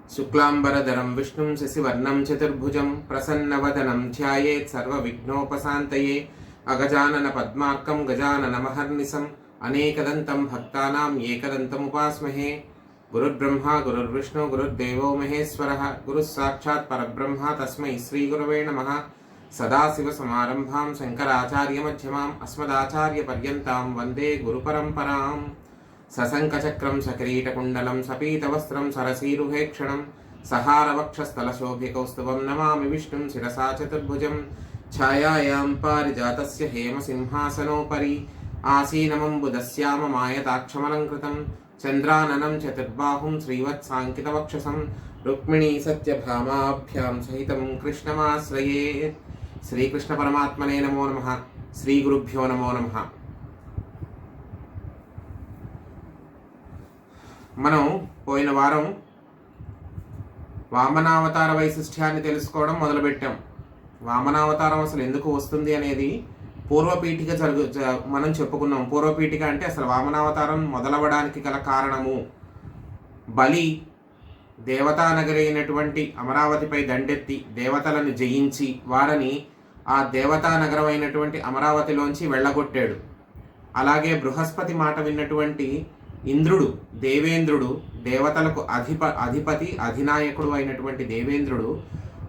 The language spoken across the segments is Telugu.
शुक्लांबरधरं विष्णुं शशिवर्णं चतुर्भुजं प्रसन्नवदनं ध्यायेत् सर्वविघ्नोपशान्तये अगजानन पद्मार्कं गजाननमहर्निशम् अनेकदन्तं भक्तानां एकदन्तमुपास्महे। गुरुर्ब्रह्मा गुरुर्विष्णु गुरुर्देवो महेश्वरः गुरुः साक्षात् परब्रह्म तस्मै श्रीगुरवे नमः। सदाशिवसमारम्भां शङ्कराचार्यमध्यमाम् अस्मदाचार्यपर्यन्तां वन्दे गुरुपरम्पराम्। सशङ्खचक्रं सकिरीटकुण्डलं सपीतवस्त्रं सरसीरुहेक्षणं सहारवक्षस्थलशोभिकौस्तुभं नमामि विष्णुं शिरसा चतुर्भुजं। छायायां पारिजातस्य हेमसिंहासनोपरि आसीनमम्बुदस्याममायताक्षमलङ्कृतं चन्द्राननं चतुर्बाहुं श्रीवत्साङ्कितवक्षसं रुक्मिणी सत्यभामाभ्यां सहितं कृष्णमाश्रये। श्रीकृष्णपरमात्मने नमो नमः। श्रीगुरुभ्यो नमो नमः। మనం పోయిన వారం వామనావతార వైశిష్ట్యాన్ని తెలుసుకోవడం మొదలుపెట్టాం. వామనావతారం అసలు ఎందుకు వస్తుంది అనేది పూర్వపీఠిక మనం చెప్పుకున్నాం. పూర్వపీఠిక అంటే అసలు వామనావతారం మొదలవడానికి గల కారణము, బలి దేవతానగరి అయినటువంటి అమరావతిపై దండెత్తి దేవతలను జయించి వారిని ఆ దేవతానగరం అయినటువంటి అమరావతిలోంచి వెళ్ళగొట్టాడు. అలాగే బృహస్పతి మాట విన్నటువంటి ఇంద్రుడు దేవేంద్రుడు, దేవతలకు అధిపతి అధినాయకుడు అయినటువంటి దేవేంద్రుడు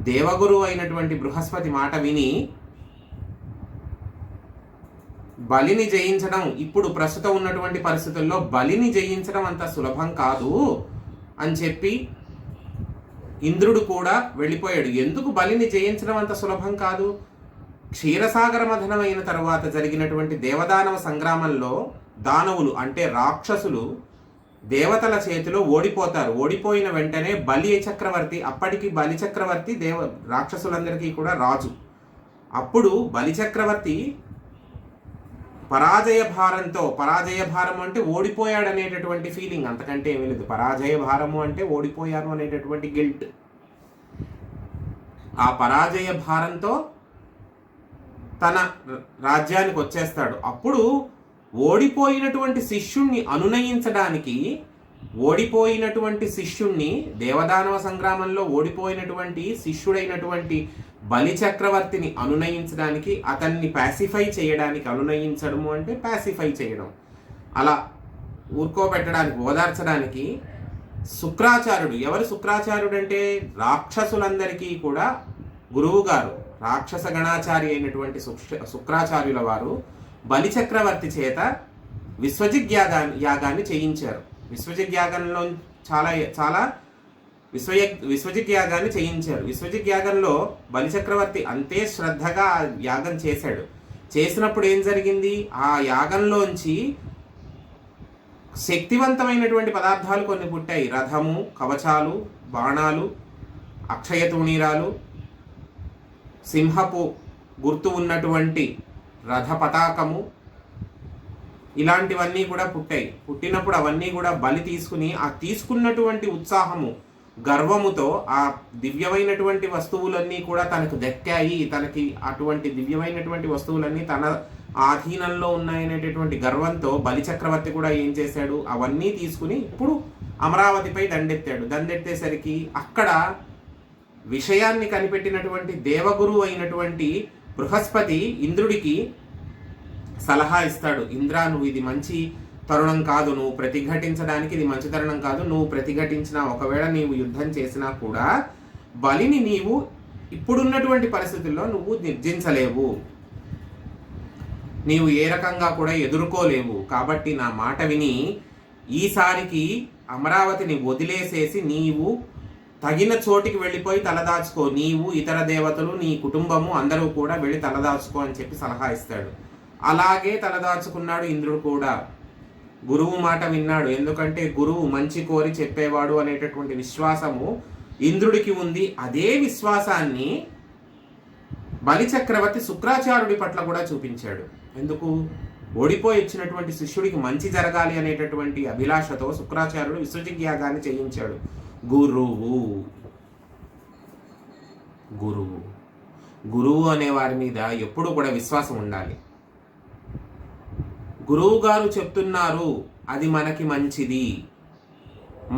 దేవగురు అయినటువంటి బృహస్పతి మాట విని బలిని జయించడం, ఇప్పుడు ప్రస్తుతం ఉన్నటువంటి పరిస్థితుల్లో బలిని జయించడం అంత సులభం కాదు అని చెప్పి ఇంద్రుడు కూడా వెళ్ళిపోయాడు. ఎందుకు బలిని జయించడం అంత సులభం కాదు? క్షీరసాగర మథనమైన తరువాత జరిగినటువంటి దేవదానవ సంగ్రామంలో దానవులు అంటే రాక్షసులు దేవతల చేతిలో ఓడిపోతారు. ఓడిపోయిన వెంటనే బలి చక్రవర్తి, అప్పటికి బలి చక్రవర్తి రాక్షసులందరికీ కూడా రాజు. అప్పుడు బలి చక్రవర్తి పరాజయ భారం అంటే ఓడిపోయాడు అనేటటువంటి ఫీలింగ్, అంతకంటే ఏమీ లేదు. పరాజయ భారము అంటే ఓడిపోయాను అనేటటువంటి గిల్ట్. ఆ పరాజయ భారంతో తన రాజ్యానికి వచ్చేస్తాడు. అప్పుడు ఓడిపోయినటువంటి శిష్యుణ్ణి అనునయించడానికి, ఓడిపోయినటువంటి శిష్యుణ్ణి దేవదానవ సంగ్రామంలో ఓడిపోయినటువంటి శిష్యుడైనటువంటి బలి చక్రవర్తిని అనునయించడానికి, అతన్ని ప్యాసిఫై చేయడానికి, అనునయించడము అంటే ప్యాసిఫై చేయడం, అలా ఊరుకోబెట్టడానికి, ఓదార్చడానికి శుక్రాచార్యుడు. ఎవరు శుక్రాచార్యుడు అంటే రాక్షసులందరికీ కూడా గురువు గారు, రాక్షస గణాచారి అయినటువంటి శుక్రాచార్యుల వారు బలి చక్రవర్తి చేత విశ్వజిత్ యాగాన్ని చేయించారు. విశ్వజిత్ యాగంలో విశ్వజిత్ యాగాన్ని చేయించారు. విశ్వజిత్ యాగంలో బలి చక్రవర్తి అంతే శ్రద్ధగా యాగం చేశాడు. చేసినప్పుడు ఏం జరిగింది? ఆ యాగంలోంచి శక్తివంతమైనటువంటి పదార్థాలు కొన్ని పుట్టాయి. రథము, కవచాలు, బాణాలు, అక్షయ తూణీరాలు, సింహపు గుర్తు ఉన్నటువంటి రథ పతాకము, ఇలాంటివన్నీ కూడా పుట్టాయి. పుట్టినప్పుడు అవన్నీ కూడా బలి తీసుకుని, ఆ తీసుకున్నటువంటి ఉత్సాహము, గర్వముతో ఆ దివ్యమైనటువంటి వస్తువులన్నీ కూడా తనకు దక్కాయి, తనకి అటువంటి దివ్యమైనటువంటి వస్తువులన్నీ తన ఆధీనంలో ఉన్నాయనేటటువంటి గర్వంతో బలి చక్రవర్తి కూడా ఏం చేశాడు? అవన్నీ తీసుకుని ఇప్పుడు అమరావతిపై దండెత్తాడు. దండెత్తేసరికి అక్కడ విషయాన్ని కనిపెట్టినటువంటి దేవగురు అయినటువంటి బృహస్పతి ఇంద్రుడికి సలహా ఇస్తాడు. ఇంద్ర, నువ్వు ఇది మంచి తరుణం కాదు, నువ్వు ప్రతిఘటించడానికి ఇది మంచి తరుణం కాదు. నువ్వు ప్రతిఘటించినా, ఒకవేళ నీవు యుద్ధం చేసినా కూడా బలిని నీవు ఇప్పుడున్నటువంటి పరిస్థితుల్లో నువ్వు నిర్జించలేవు, నీవు ఏ రకంగా కూడా ఎదుర్కోలేవు. కాబట్టి నా మాట విని ఈసారికి అమరావతిని వదిలేసేసి నీవు తగిన చోటికి వెళ్ళిపోయి తలదాచుకో. నీవు, ఇతర దేవతలు, నీ కుటుంబము అందరూ కూడా వెళ్ళి తలదాచుకో అని చెప్పి సలహా ఇస్తాడు. అలాగే తలదాచుకున్నాడు ఇంద్రుడు కూడా. గురువు మాట విన్నాడు. ఎందుకంటే గురువు మంచి కోరి చెప్పేవాడు అనేటటువంటి విశ్వాసము ఇంద్రుడికి ఉంది. అదే విశ్వాసాన్ని బలి చక్రవర్తి శుక్రాచార్యుడి పట్ల కూడా చూపించాడు. ఎందుకు? ఓడిపోయి వచ్చినటువంటి శిష్యుడికి మంచి జరగాలి అనేటటువంటి అభిలాషతో శుక్రాచార్యుడు విశ్వజిత్ యాగాన్ని చేయించాడు. గురువు అనే వారి మీద ఎప్పుడు కూడా విశ్వాసం ఉండాలి. గురువు గారు చెప్తున్నారు, అది మనకి మంచిది,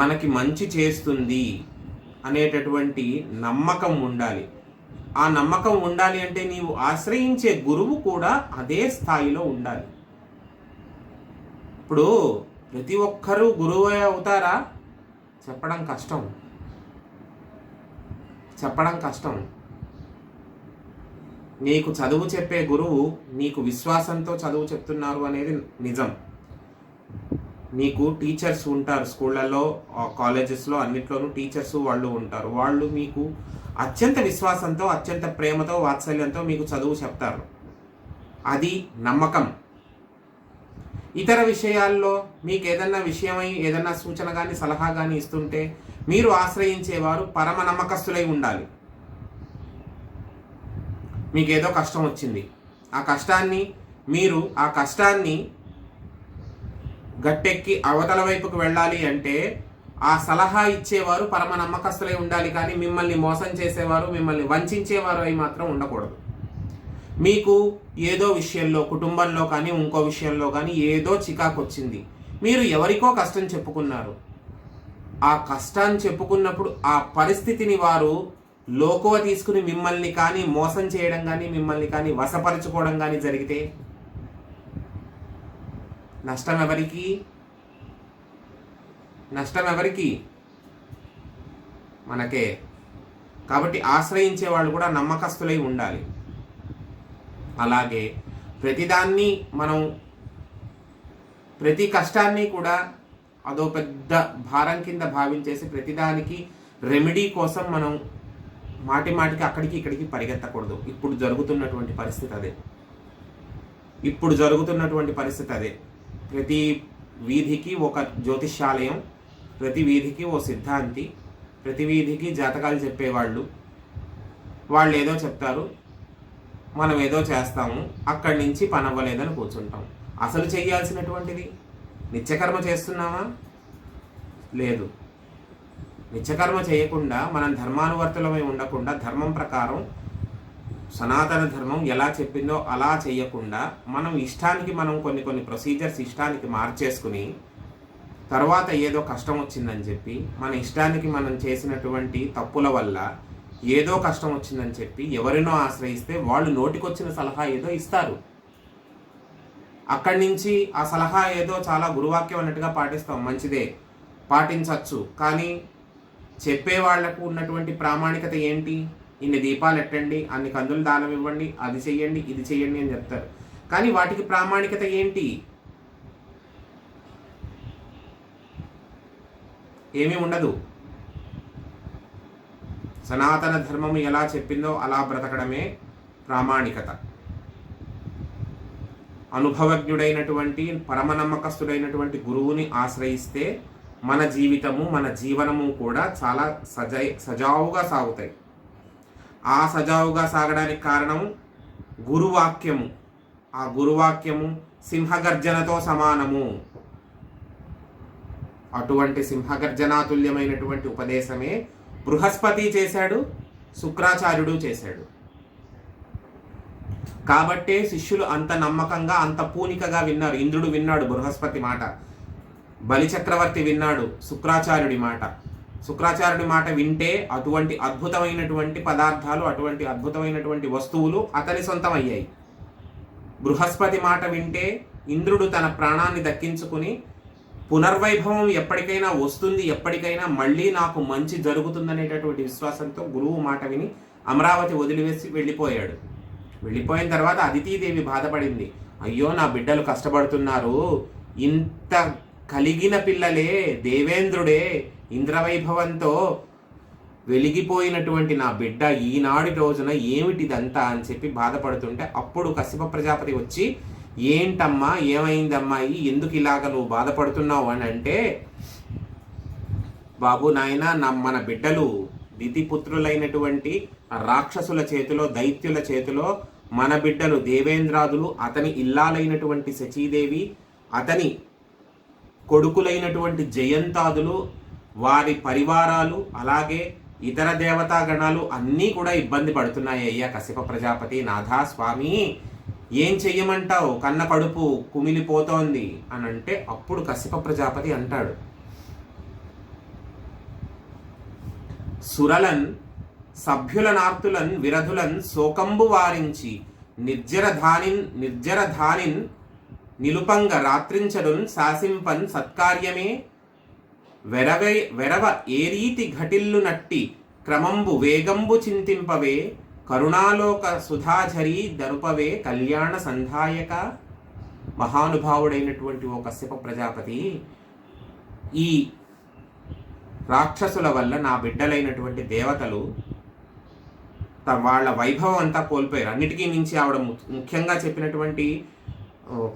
మనకి మంచి చేస్తుంది అనేటటువంటి నమ్మకం ఉండాలి. ఆ నమ్మకం ఉండాలి అంటే నీవు ఆశ్రయించే గురువు కూడా అదే స్థాయిలో ఉండాలి. ఇప్పుడు ప్రతి ఒక్కరూ గురువే అవుతారా? చెప్పడం కష్టం. నీకు చదువు చెప్పే గురువు నీకు విశ్వాసంతో చదువు చెప్తున్నారు అనేది నిజం. నీకు టీచర్స్ ఉంటారు, స్కూళ్ళల్లో, కాలేజెస్లో, అన్నిట్లోనూ టీచర్స్ వాళ్ళు ఉంటారు. వాళ్ళు మీకు అత్యంత విశ్వాసంతో, అత్యంత ప్రేమతో, వాత్సల్యంతో మీకు చదువు చెప్తారు. అది నమ్మకం. ఇతర విషయాల్లో మీకు ఏదన్నా విషయమై ఏదన్నా సూచన కానీ సలహా కానీ ఇస్తుంటే మీరు ఆశ్రయించేవారు పరమ నమ్మకస్తులై ఉండాలి. మీకు ఏదో కష్టం వచ్చింది, ఆ కష్టాన్ని గట్టెక్కి అవతల వైపుకు వెళ్ళాలి అంటే ఆ సలహా ఇచ్చేవారు పరమ నమ్మకస్తులై ఉండాలి. కానీ మిమ్మల్ని మోసం చేసేవారు, మిమ్మల్ని వంచేవారు అయి మాత్రం ఉండకూడదు. మీకు ఏదో విషయంలో, కుటుంబంలో కానీ ఇంకో విషయంలో కానీ ఏదో చికాకు వచ్చింది, మీరు ఎవరికో కష్టం చెప్పుకున్నారు. ఆ కష్టాన్ని చెప్పుకున్నప్పుడు ఆ పరిస్థితిని వారు లోకువ తీసుకుని మిమ్మల్ని కానీ మోసం చేయడం కానీ, మిమ్మల్ని కానీ వశపరచుకోవడం కానీ జరిగితే నష్టం ఎవరికి? మనకే. కాబట్టి ఆశ్రయించే వాళ్ళు కూడా నమ్మకస్తులై ఉండాలి. అలాగే ప్రతిదాన్ని మనం, ప్రతి కష్టాన్ని కూడా అదో పెద్ద భారం కింద భావించేసి ప్రతిదానికి రెమెడీ కోసం మనం మాటికి అక్కడికి ఇక్కడికి పరిగెత్తకూడదు. ఇప్పుడు జరుగుతున్నటువంటి పరిస్థితి అదే. ప్రతి వీధికి ఒక జ్యోతిష్యాలయం, ప్రతి వీధికి ఓ సిద్ధాంతి, ప్రతి వీధికి జాతకాలు చెప్పేవాళ్ళు. వాళ్ళు ఏదో చెప్తారు, మనం ఏదో చేస్తాము, అక్కడి నుంచి పని అవ్వలేదని కూర్చుంటాం. అసలు చేయాల్సినటువంటిది నిత్యకర్మ చేస్తున్నామా? లేదు. నిత్యకర్మ చేయకుండా మనం ధర్మానువర్తులమై ఉండకుండా, ధర్మం ప్రకారం సనాతన ధర్మం ఎలా చెప్పిందో అలా చేయకుండా మనం ఇష్టానికి మనం కొన్ని ప్రొసీజర్స్ ఇష్టానికి మార్చేసుకుని తర్వాత ఏదో కష్టం వచ్చిందని చెప్పి మన ఇష్టానికి మనం చేసినటువంటి తప్పుల వల్ల ఏదో కష్టం వచ్చిందని చెప్పి ఎవరినో ఆశ్రయిస్తే వాళ్ళు నోటికొచ్చిన సలహా ఏదో ఇస్తారు. అక్కడి నుంచి ఆ సలహా ఏదో చాలా గురువాక్యం అన్నట్టుగా పాటిస్తాం, మంచిదే, పాటించవచ్చు. కానీ చెప్పే వాళ్లకు ఉన్నటువంటి ప్రామాణికత ఏంటి? ఇన్ని దీపాలు ఎట్టండి, అన్ని కందులు దానం ఇవ్వండి, అది చెయ్యండి, ఇది చెయ్యండి అని చెప్తారు. కానీ వాటికి ప్రామాణికత ఏంటి? ఏమీ ఉండదు. సనాతన ధర్మము ఎలా చెప్పిందో అలా బ్రతకడమే ప్రామాణికత. అనుభవజ్ఞుడైనటువంటి పరమనమ్మకస్తుడైనటువంటి గురువుని ఆశ్రయిస్తే మన జీవితము, మన జీవనము కూడా చాలా సజావుగా సాగుతాయి. ఆ సజావుగా సాగడానికి కారణం గురువాక్యము. ఆ గురువాక్యము సింహగర్జనతో సమానము. అటువంటి సింహగర్జనాతుల్యమైనటువంటి ఉపదేశమే బృహస్పతి చేశాడు, శుక్రాచార్యుడు చేశాడు. కాబట్టే శిష్యులు అంత నమ్మకంగా, అంత పూనికగా విన్నారు. ఇంద్రుడు విన్నాడు బృహస్పతి మాట, బలిచక్రవర్తి విన్నాడు శుక్రాచార్యుడి మాట. శుక్రాచార్యుడి మాట వింటే అటువంటి అద్భుతమైనటువంటి పదార్థాలు, అటువంటి అద్భుతమైనటువంటి వస్తువులు అతని సొంతమయ్యాయి. బృహస్పతి మాట వింటే ఇంద్రుడు తన ప్రాణాన్ని దక్కించుకుని పునర్వైభవం ఎప్పటికైనా వస్తుంది, ఎప్పటికైనా మళ్ళీ నాకు మంచి జరుగుతుందనేటటువంటి విశ్వాసంతో గురువు మాట విని అమరావతి వదిలివేసి వెళ్ళిపోయాడు. వెళ్ళిపోయిన తర్వాత అదితీదేవి బాధపడింది. అయ్యో, నా బిడ్డలు కష్టపడుతున్నారు, ఇంత కలిగిన పిల్లలే, దేవేంద్రుడే ఇంద్రవైభవంతో వెలిగిపోయినటువంటి నా బిడ్డ ఈనాటి రోజున ఏమిటిదంతా అని చెప్పి బాధపడుతుంటే అప్పుడు కశ్యప ప్రజాపతి వచ్చి, ఏంటమ్మా, ఏమైందమ్మాయి, ఎందుకు ఇలాగ నువ్వు బాధపడుతున్నావు అని అంటే, బాబు నాయన, మన బిడ్డలు దితిపుత్రులైనటువంటి రాక్షసుల చేతిలో, దైత్యుల చేతిలో మన బిడ్డలు దేవేంద్రాదులు, అతని ఇల్లాలైనటువంటి శచీదేవి, అతని కొడుకులైనటువంటి జయంతాదులు, వారి పరివారాలు, అలాగే ఇతర దేవతాగణాలు అన్నీ కూడా ఇబ్బంది పడుతున్నాయి అయ్యా కశ్యప ప్రజాపతి. నాథా స్వామి, ఏం చెయ్యమంటావు, కన్న కడుపు కుమిలిపోతోంది అని అంటే అప్పుడు కశ్యప ప్రజాపతి అంటాడు, సురలన్ సభ్యులనార్తులన్ విరధులన్ శోకంబు వారించి నిర్జరధానిన్ నిలుపంగ రాత్రించడున్ శాసింపన్ సత్కార్యమే వెరవ ఏ రీతి ఘటిల్లు నట్టి క్రమంబు వేగంబు చింతింపవే కరుణాలోక సుధాఝరి దరుపవే కళ్యాణ సంధాయక. మహానుభావుడైనటువంటి ఓ కశ్యప ప్రజాపతి, ఈ రాక్షసుల వల్ల నా బిడ్డలైనటువంటి దేవతలు వాళ్ళ వైభవం అంతా కోల్పోయారు. అన్నిటికీ మించి ఆవిడ ముఖ్యంగా చెప్పినటువంటి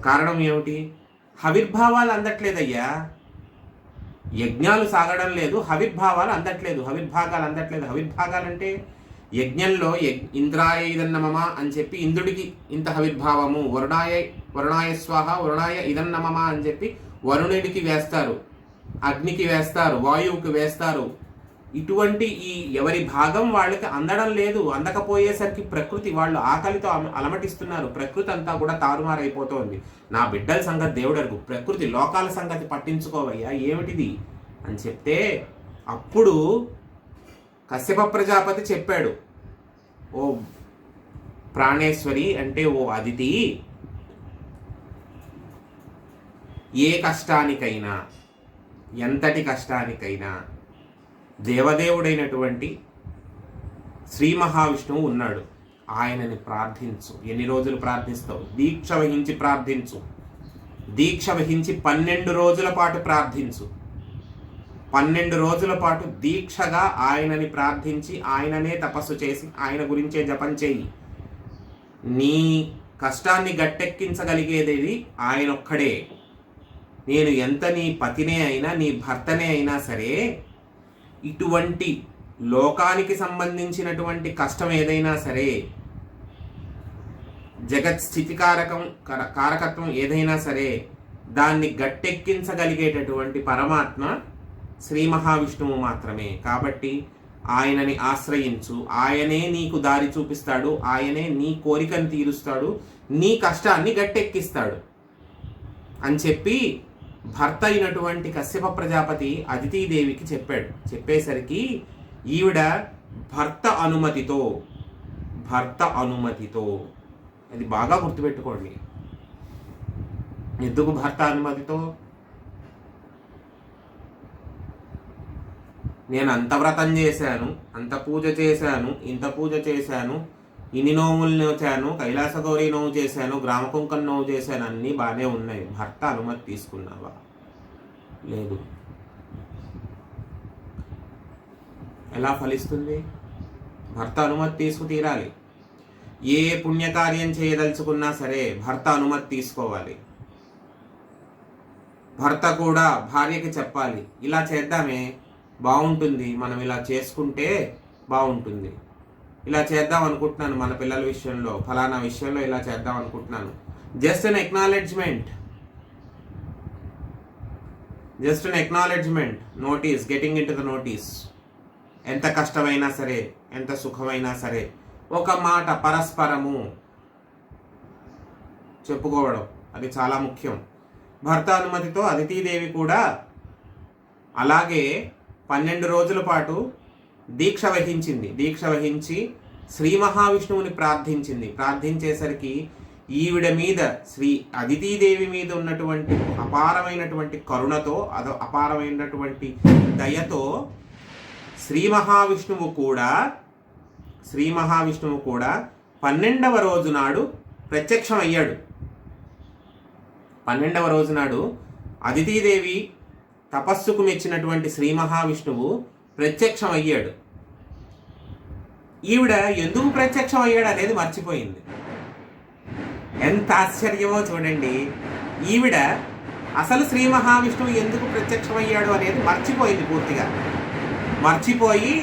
కారణం ఏమిటి? హవిర్భావాలు అందట్లేదయ్యా, యజ్ఞాలు సాగడం లేదు, హవిర్భావాలు అందట్లేదు, హవిర్భాగాలు అందట్లేదు. హవిర్భాగాలంటే యజ్ఞంలో ఇంద్రాయ ఇదన్నమమ అని చెప్పి ఇంద్రుడికి ఇంత హవిర్భావము, వరుణాయ స్వాహ వరుణాయ ఇదన్నమమ అని చెప్పి వరుణుడికి వేస్తారు, అగ్నికి వేస్తారు, వాయువుకి వేస్తారు. ఇటువంటి ఈ ఎవరి భాగం వాళ్ళకి అందడం లేదు. అందకపోయేసరికి ప్రకృతి వాళ్ళు ఆకలితో అలమటిస్తున్నారు. ప్రకృతి అంతా కూడా తారుమారైపోతోంది. నా బిడ్డల సంగతి దేవుడు అడుగు, ప్రకృతి లోకాల సంగతి పట్టించుకోవయ్యా, ఏమిటిది అని చెప్తే అప్పుడు కశ్యప ప్రజాపతి చెప్పాడు, ఓ ప్రాణేశ్వరి అంటే ఓ అదితి, ఏ కష్టానికైనా ఎంతటి కష్టానికైనా దేవదేవుడైనటువంటి శ్రీ మహావిష్ణువు ఉన్నాడు. ఆయనని ప్రార్థించు. ఎన్ని రోజులు ప్రార్థిస్తావు? దీక్ష వహించి ప్రార్థించు. దీక్ష వహించి 12 రోజుల పాటు ప్రార్థించు. 12 రోజుల పాటు దీక్షగా ఆయనని ప్రార్థించి ఆయననే తపస్సు చేసి ఆయన గురించే జపం చేయి. నీ కష్టాన్ని గట్టెక్కించగలిగేది ఆయన ఒక్కడే. నేను ఎంత నీ పతినే అయినా నీ భర్తనే అయినా సరే, ఇటువంటి లోకానికి సంబంధించినటువంటి కష్టం ఏదైనా సరే, జగత్ స్థితి కారకత్వం ఏదైనా సరే, దాన్ని గట్టెక్కించగలిగేటటువంటి పరమాత్మ శ్రీ మహావిష్ణువు మాత్రమే. కాబట్టి ఆయనని ఆశ్రయించు. ఆయనే నీకు దారి చూపిస్తాడు, ఆయనే నీ కోరికను తీరుస్తాడు, నీ కష్టాన్ని గట్టెక్కిస్తాడు అని చెప్పి భర్త అయినటువంటి కశ్యప ప్రజాపతి అదితీదేవికి చెప్పాడు. చెప్పేసరికి ఈవిడ భర్త అనుమతితో అది బాగా గుర్తుపెట్టుకోండి. ఎందుకు భర్త అనుమతితో? నేను అంత వ్రతం చేశాను, అంత పూజ చేశాను, ఇంత పూజ చేశాను, ఇన్ని నోములు నోచాను, కైలాస గౌరీ నోవు చేశాను, గ్రామకుంకం నోవు చేశాను, అన్నీ బాగానే ఉన్నాయి. భర్త అనుమతి తీసుకున్నావా? లేదు. ఎలా ఫలిస్తుంది? భర్త అనుమతి తీసుకు తీరాలి. ఏ పుణ్యకార్యం చేయదలుచుకున్నా సరే భర్త అనుమతి తీసుకోవాలి. భర్త కూడా భార్యకి చెప్పాలి, ఇలా చేద్దామే బాగుంటుంది, మనం ఇలా చేసుకుంటే బాగుంటుంది, ఇలా చేద్దాం అనుకుంటున్నాను, మన పిల్లల విషయంలో ఫలానా విషయంలో ఇలా చేద్దాం అనుకుంటున్నాను. Just an acknowledgement, notice, getting in to the notice. ఎంత కష్టమైనా సరే, ఎంత సుఖమైనా సరే, ఒక మాట పరస్పరము చెప్పుకోవడం, అది చాలా ముఖ్యం. భర్త అనుమతితో అదితీదేవి కూడా అలాగే 12 రోజుల పాటు దీక్ష వహించింది. దీక్ష వహించి శ్రీ మహావిష్ణువుని ప్రార్థించింది. ప్రార్థించేసరికి ఈవిడ మీద, శ్రీ అదితీదేవి మీద ఉన్నటువంటి అపారమైనటువంటి కరుణతో, అపారమైనటువంటి దయతో శ్రీ మహావిష్ణువు కూడా 12వ రోజు నాడు ప్రత్యక్షం అయ్యాడు. 12వ రోజు నాడు అదితీదేవి తపస్సుకు మెచ్చినటువంటి శ్రీ మహావిష్ణువు ప్రత్యక్షం అయ్యాడు. ఈవిడ ఎందుకు ప్రత్యక్షం అయ్యాడు అనేది మర్చిపోయింది. ఎంత ఆశ్చర్యమో చూడండి. ఈవిడ అసలు శ్రీ మహావిష్ణువు ఎందుకు ప్రత్యక్షమయ్యాడు అనేది మర్చిపోయింది. పూర్తిగా మర్చిపోయి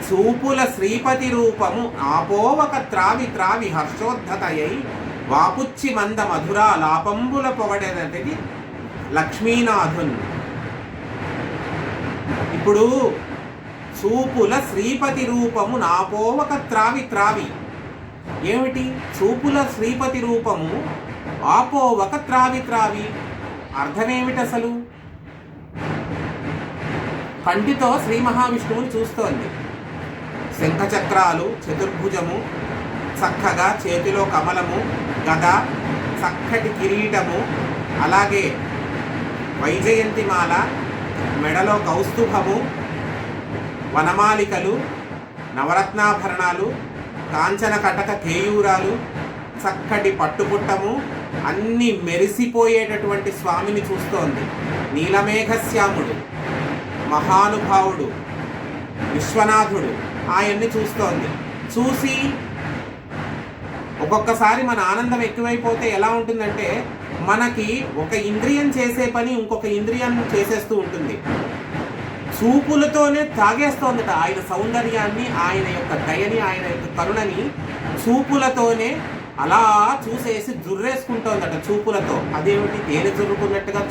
చూపుల శ్రీపతి రూపము ఆపోవక త్రావి త్రావి హర్షోద్ధతయై వాపుచ్చి మంద మధురా లాపంబుల పొగడేది లక్ష్మీనాథున్. ఇప్పుడు చూపుల శ్రీపతి రూపము నాపోవక త్రావి త్రావి, ఏమిటి? చూపుల శ్రీపతి రూపము ఆపోవక త్రావి త్రావి అర్థమేమిటి? అసలు కంటితో శ్రీ మహావిష్ణువుని చూస్తోంది, శంఖచక్రాలు, చతుర్భుజము, చక్కగా చేతిలో కమలము, గద, చక్కటి కిరీటము, అలాగే వైజయంతిమాల, మెడలో కౌస్తుభము, వనమాలికలు, నవరత్నాభరణాలు, కాంచన కటక కేయూరాలు, చక్కటి పట్టుపుట్టము, అన్ని మెరిసిపోయేటటువంటి స్వామిని చూస్తోంది. నీలమేఘశ్యాముడు, మహానుభావుడు, విశ్వనాథుడు ఆయన్ని చూస్తోంది. చూసి ఒక్కొక్కసారి మన ఆనందం ఎక్కువైపోతే ఎలా ఉంటుందంటే, మనకి ఒక ఇంద్రియం చేసే పని ఇంకొక ఇంద్రియం చేసేస్తూ ఉంటుంది. చూపులతోనే తాగేస్తోందట ఆయన సౌందర్యాన్ని, ఆయన యొక్క దయని, ఆయన యొక్క కరుణని చూపులతోనే అలా చూసేసి జుర్రేసుకుంటోందట చూపులతో. అదేమిటి, తేనె జుర్రుకున్నట్టుగా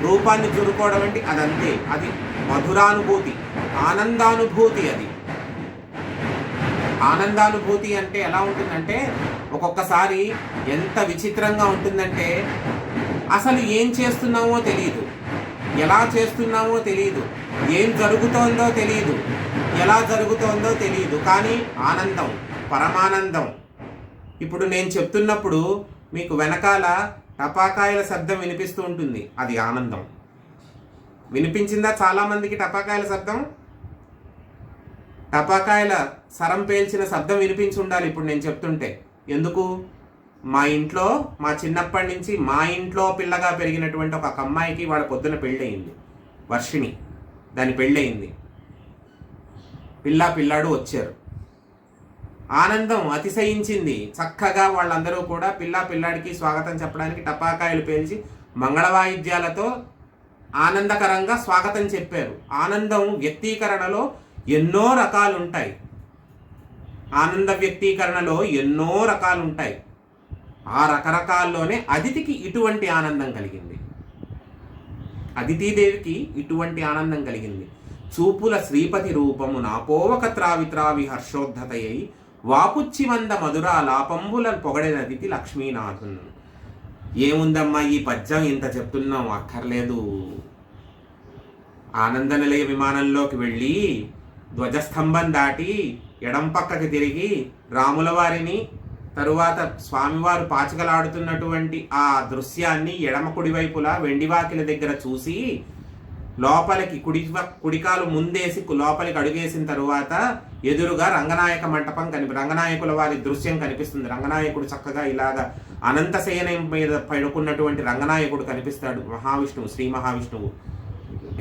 రూపాన్ని జుర్రుకోవడం ఏంటి, అదంతే. అది మధురానుభూతి, ఆనందానుభూతి. అది ఆనందానుభూతి అంటే ఎలా ఉంటుందంటే, ఒక్కొక్కసారి ఎంత విచిత్రంగా ఉంటుందంటే, అసలు ఏం చేస్తున్నామో తెలియదు, ఎలా చేస్తున్నామో తెలియదు, ఏం జరుగుతోందో తెలియదు, ఎలా జరుగుతోందో తెలియదు, కానీ ఆనందం, పరమానందం. ఇప్పుడు నేను చెప్తున్నప్పుడు మీకు వెనకాల టపాకాయల శబ్దం వినిపిస్తూ ఉంటుంది, అది ఆనందం. వినిపించిందా చాలామందికి టపాకాయల శబ్దం? టపాకాయల సరం పేల్చిన శబ్దం వినిపించి ఉండాలి ఇప్పుడు నేను చెప్తుంటే. ఎందుకు? మా ఇంట్లో, మా చిన్నప్పటి నుంచి మా ఇంట్లో పిల్లగా పెరిగినటువంటి ఒక అమ్మాయికి వాళ్ళ పొద్దున పెళ్ళయింది, వర్షిణి. దాని పెళ్ళయింది, పిల్లాడు వచ్చారు. ఆనందం అతిశయించింది. చక్కగా వాళ్ళందరూ కూడా పిల్లాడికి స్వాగతం చెప్పడానికి టపాకాయలు పేల్చి మంగళవాయిద్యాలతో ఆనందకరంగా స్వాగతం చెప్పారు. ఆనందం వ్యక్తీకరణలో ఎన్నో రకాలు ఉంటాయి. ఆనంద వ్యక్తీకరణలో ఎన్నో రకాలు ఉంటాయి. ఆ రకరకాల్లోనే అదితికి ఇటువంటి ఆనందం కలిగింది. అదితీదేవికి ఇటువంటి ఆనందం కలిగింది. చూపుల శ్రీపతి రూపము నాపోవక త్రావి హర్షోద్ధతయ్యి వాపుచ్చి వంద మధురా లాపంబుల పొగడెనదితి లక్ష్మీనాథున్. ఏముందమ్మా ఈ పద్యం ఇంత చెప్తున్నాం, అక్కర్లేదు. ఆనంద నిలయ విమానంలోకి వెళ్ళి ధ్వజస్తంభం దాటి ఎడం పక్కకి తిరిగి రాముల వారిని, తరువాత స్వామివారు పాచికలాడుతున్నటువంటి ఆ దృశ్యాన్ని ఎడమ కుడివైపులా వెండివాకిల దగ్గర చూసి లోపలికి కుడికాలు ముందేసి లోపలికి అడుగేసిన తరువాత ఎదురుగా రంగనాయక మంటపం రంగనాయకుల వారి దృశ్యం కనిపిస్తుంది. రంగనాయకుడు చక్కగా ఇలాగా అనంతశయనం మీద పడుకున్నటువంటి రంగనాయకుడు కనిపిస్తాడు. మహావిష్ణువు, శ్రీ మహావిష్ణువు.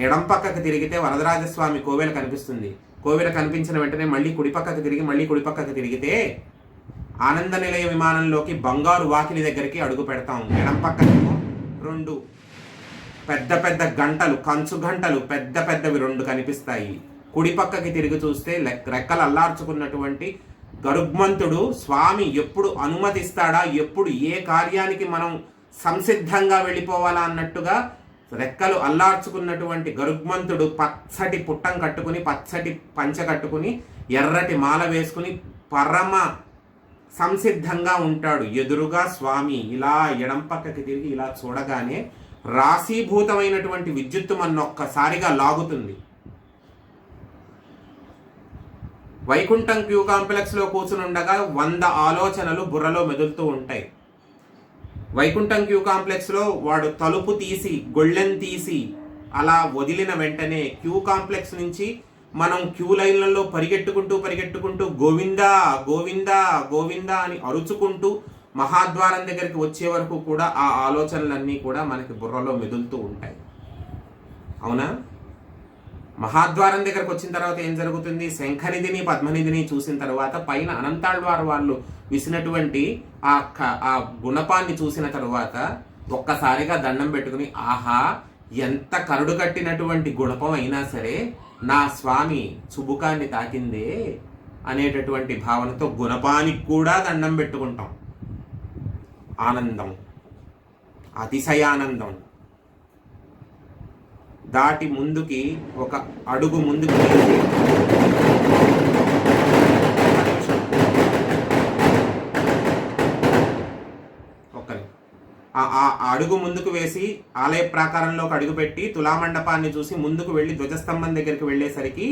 ఎడం పక్కకు తిరిగితే వరదరాజస్వామి కోవెల కనిపిస్తుంది. కోవెల కనిపించిన వెంటనే మళ్ళీ కుడిపక్కకు తిరిగి మళ్ళీ కుడిపక్కకు తిరిగితే ఆనంద నిలయ విమానంలోకి బంగారు వాకిలి దగ్గరికి అడుగు పెడతాం. ఎడం పక్కనేమో రెండు పెద్ద పెద్ద గంటలు, కంచు గంటలు పెద్ద పెద్దవి రెండు కనిపిస్తాయి. కుడి పక్కకి తిరిగి చూస్తే రెక్కలు అల్లార్చుకున్నటువంటి గరుగ్మంతుడు. స్వామి ఎప్పుడు అనుమతిస్తాడా, ఎప్పుడు ఏ కార్యానికి మనం సంసిద్ధంగా వెళ్ళిపోవాలా అన్నట్టుగా రెక్కలు అల్లార్చుకున్నటువంటి గరుగ్మంతుడు పచ్చటి పుట్టం కట్టుకుని, పచ్చటి పంచ కట్టుకుని, ఎర్రటి మాల వేసుకుని పరమ సంసిద్ధంగా ఉంటాడు. ఎదురుగా స్వామి ఇలా ఎడం పక్కకి తిరిగి ఇలా చూడగానే రాశీభూతమైనటువంటి విద్యుత్తు ఒక్కసారిగా లాగుతుంది. వైకుంఠం క్యూ కాంప్లెక్స్లో కూర్చుని ఉండగా 100 ఆలోచనలు బుర్రలో మెదులుతూ ఉంటాయి. వైకుంఠం క్యూ కాంప్లెక్స్లో వాడు తలుపు తీసి గొళ్ళెం తీసి అలా వదిలిన వెంటనే క్యూ కాంప్లెక్స్ నుంచి మనం క్యూ లైన్లలో పరిగెట్టుకుంటూ గోవిందా గోవిందా గోవిందా అని అరుచుకుంటూ మహాద్వారం దగ్గరికి వచ్చే వరకు కూడా ఆ ఆలోచనలన్నీ కూడా మనకి బుర్రలో మెదులుతూ ఉంటాయి. అవునా? మహాద్వారం దగ్గరకు వచ్చిన తర్వాత ఏం జరుగుతుంది? శంఖనిధిని పద్మనిధిని చూసిన తర్వాత పైన అనంతాళ్వారు వాళ్ళు విసినటువంటి ఆ గుణపాన్ని చూసిన తరువాత ఒక్కసారిగా దండం పెట్టుకుని, ఆహా ఎంత కరుడు కట్టినటువంటి గుణపం అయినా సరే నా స్వామి చుబుకాన్ని తాకిందే అనేటటువంటి భావనతో గుణపానికి కూడా దండం పెట్టుకుంటాం. ఆనందం, అతిశయానందం. దాటి ముందుకి ఒక అడుగు ముందుకు ఆ అడుగు ముందుకు వేసి ఆలయ ప్రాకారంలోకి అడుగుపెట్టి తులామండపాన్ని చూసి ముందుకు వెళ్ళి ధ్వజస్తంభం దగ్గరికి వెళ్ళేసరికి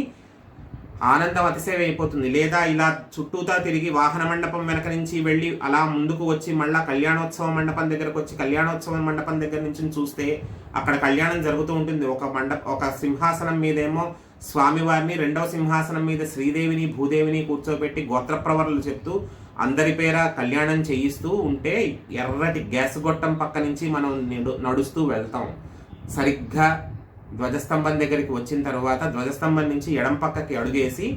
ఆనందం అతిశయం అయిపోతుంది. లేదా ఇలా చుట్టూతా తిరిగి వాహన మండపం వెనక నుంచి వెళ్ళి అలా ముందుకు వచ్చి మళ్ళా కళ్యాణోత్సవ మండపం దగ్గరకు వచ్చి కళ్యాణోత్సవ మండపం దగ్గర నుంచి చూస్తే అక్కడ కళ్యాణం జరుగుతూ ఉంటుంది. ఒక సింహాసనం మీదేమో స్వామివారిని, రెండవ సింహాసనం మీద శ్రీదేవిని భూదేవిని కూర్చోబెట్టి గోత్ర ప్రవర్లు చెప్తూ అందరి పేర కళ్యాణం చేయిస్తూ ఉంటే ఎర్రటి గ్యాస్ గొట్టం పక్క నుంచి మనం నడుస్తూ వెళ్తాం. సరిగ్గా ధ్వజస్తంభం దగ్గరికి వచ్చిన తర్వాత ధ్వజస్తంభం నుంచి ఎడం పక్కకి అడుగేసి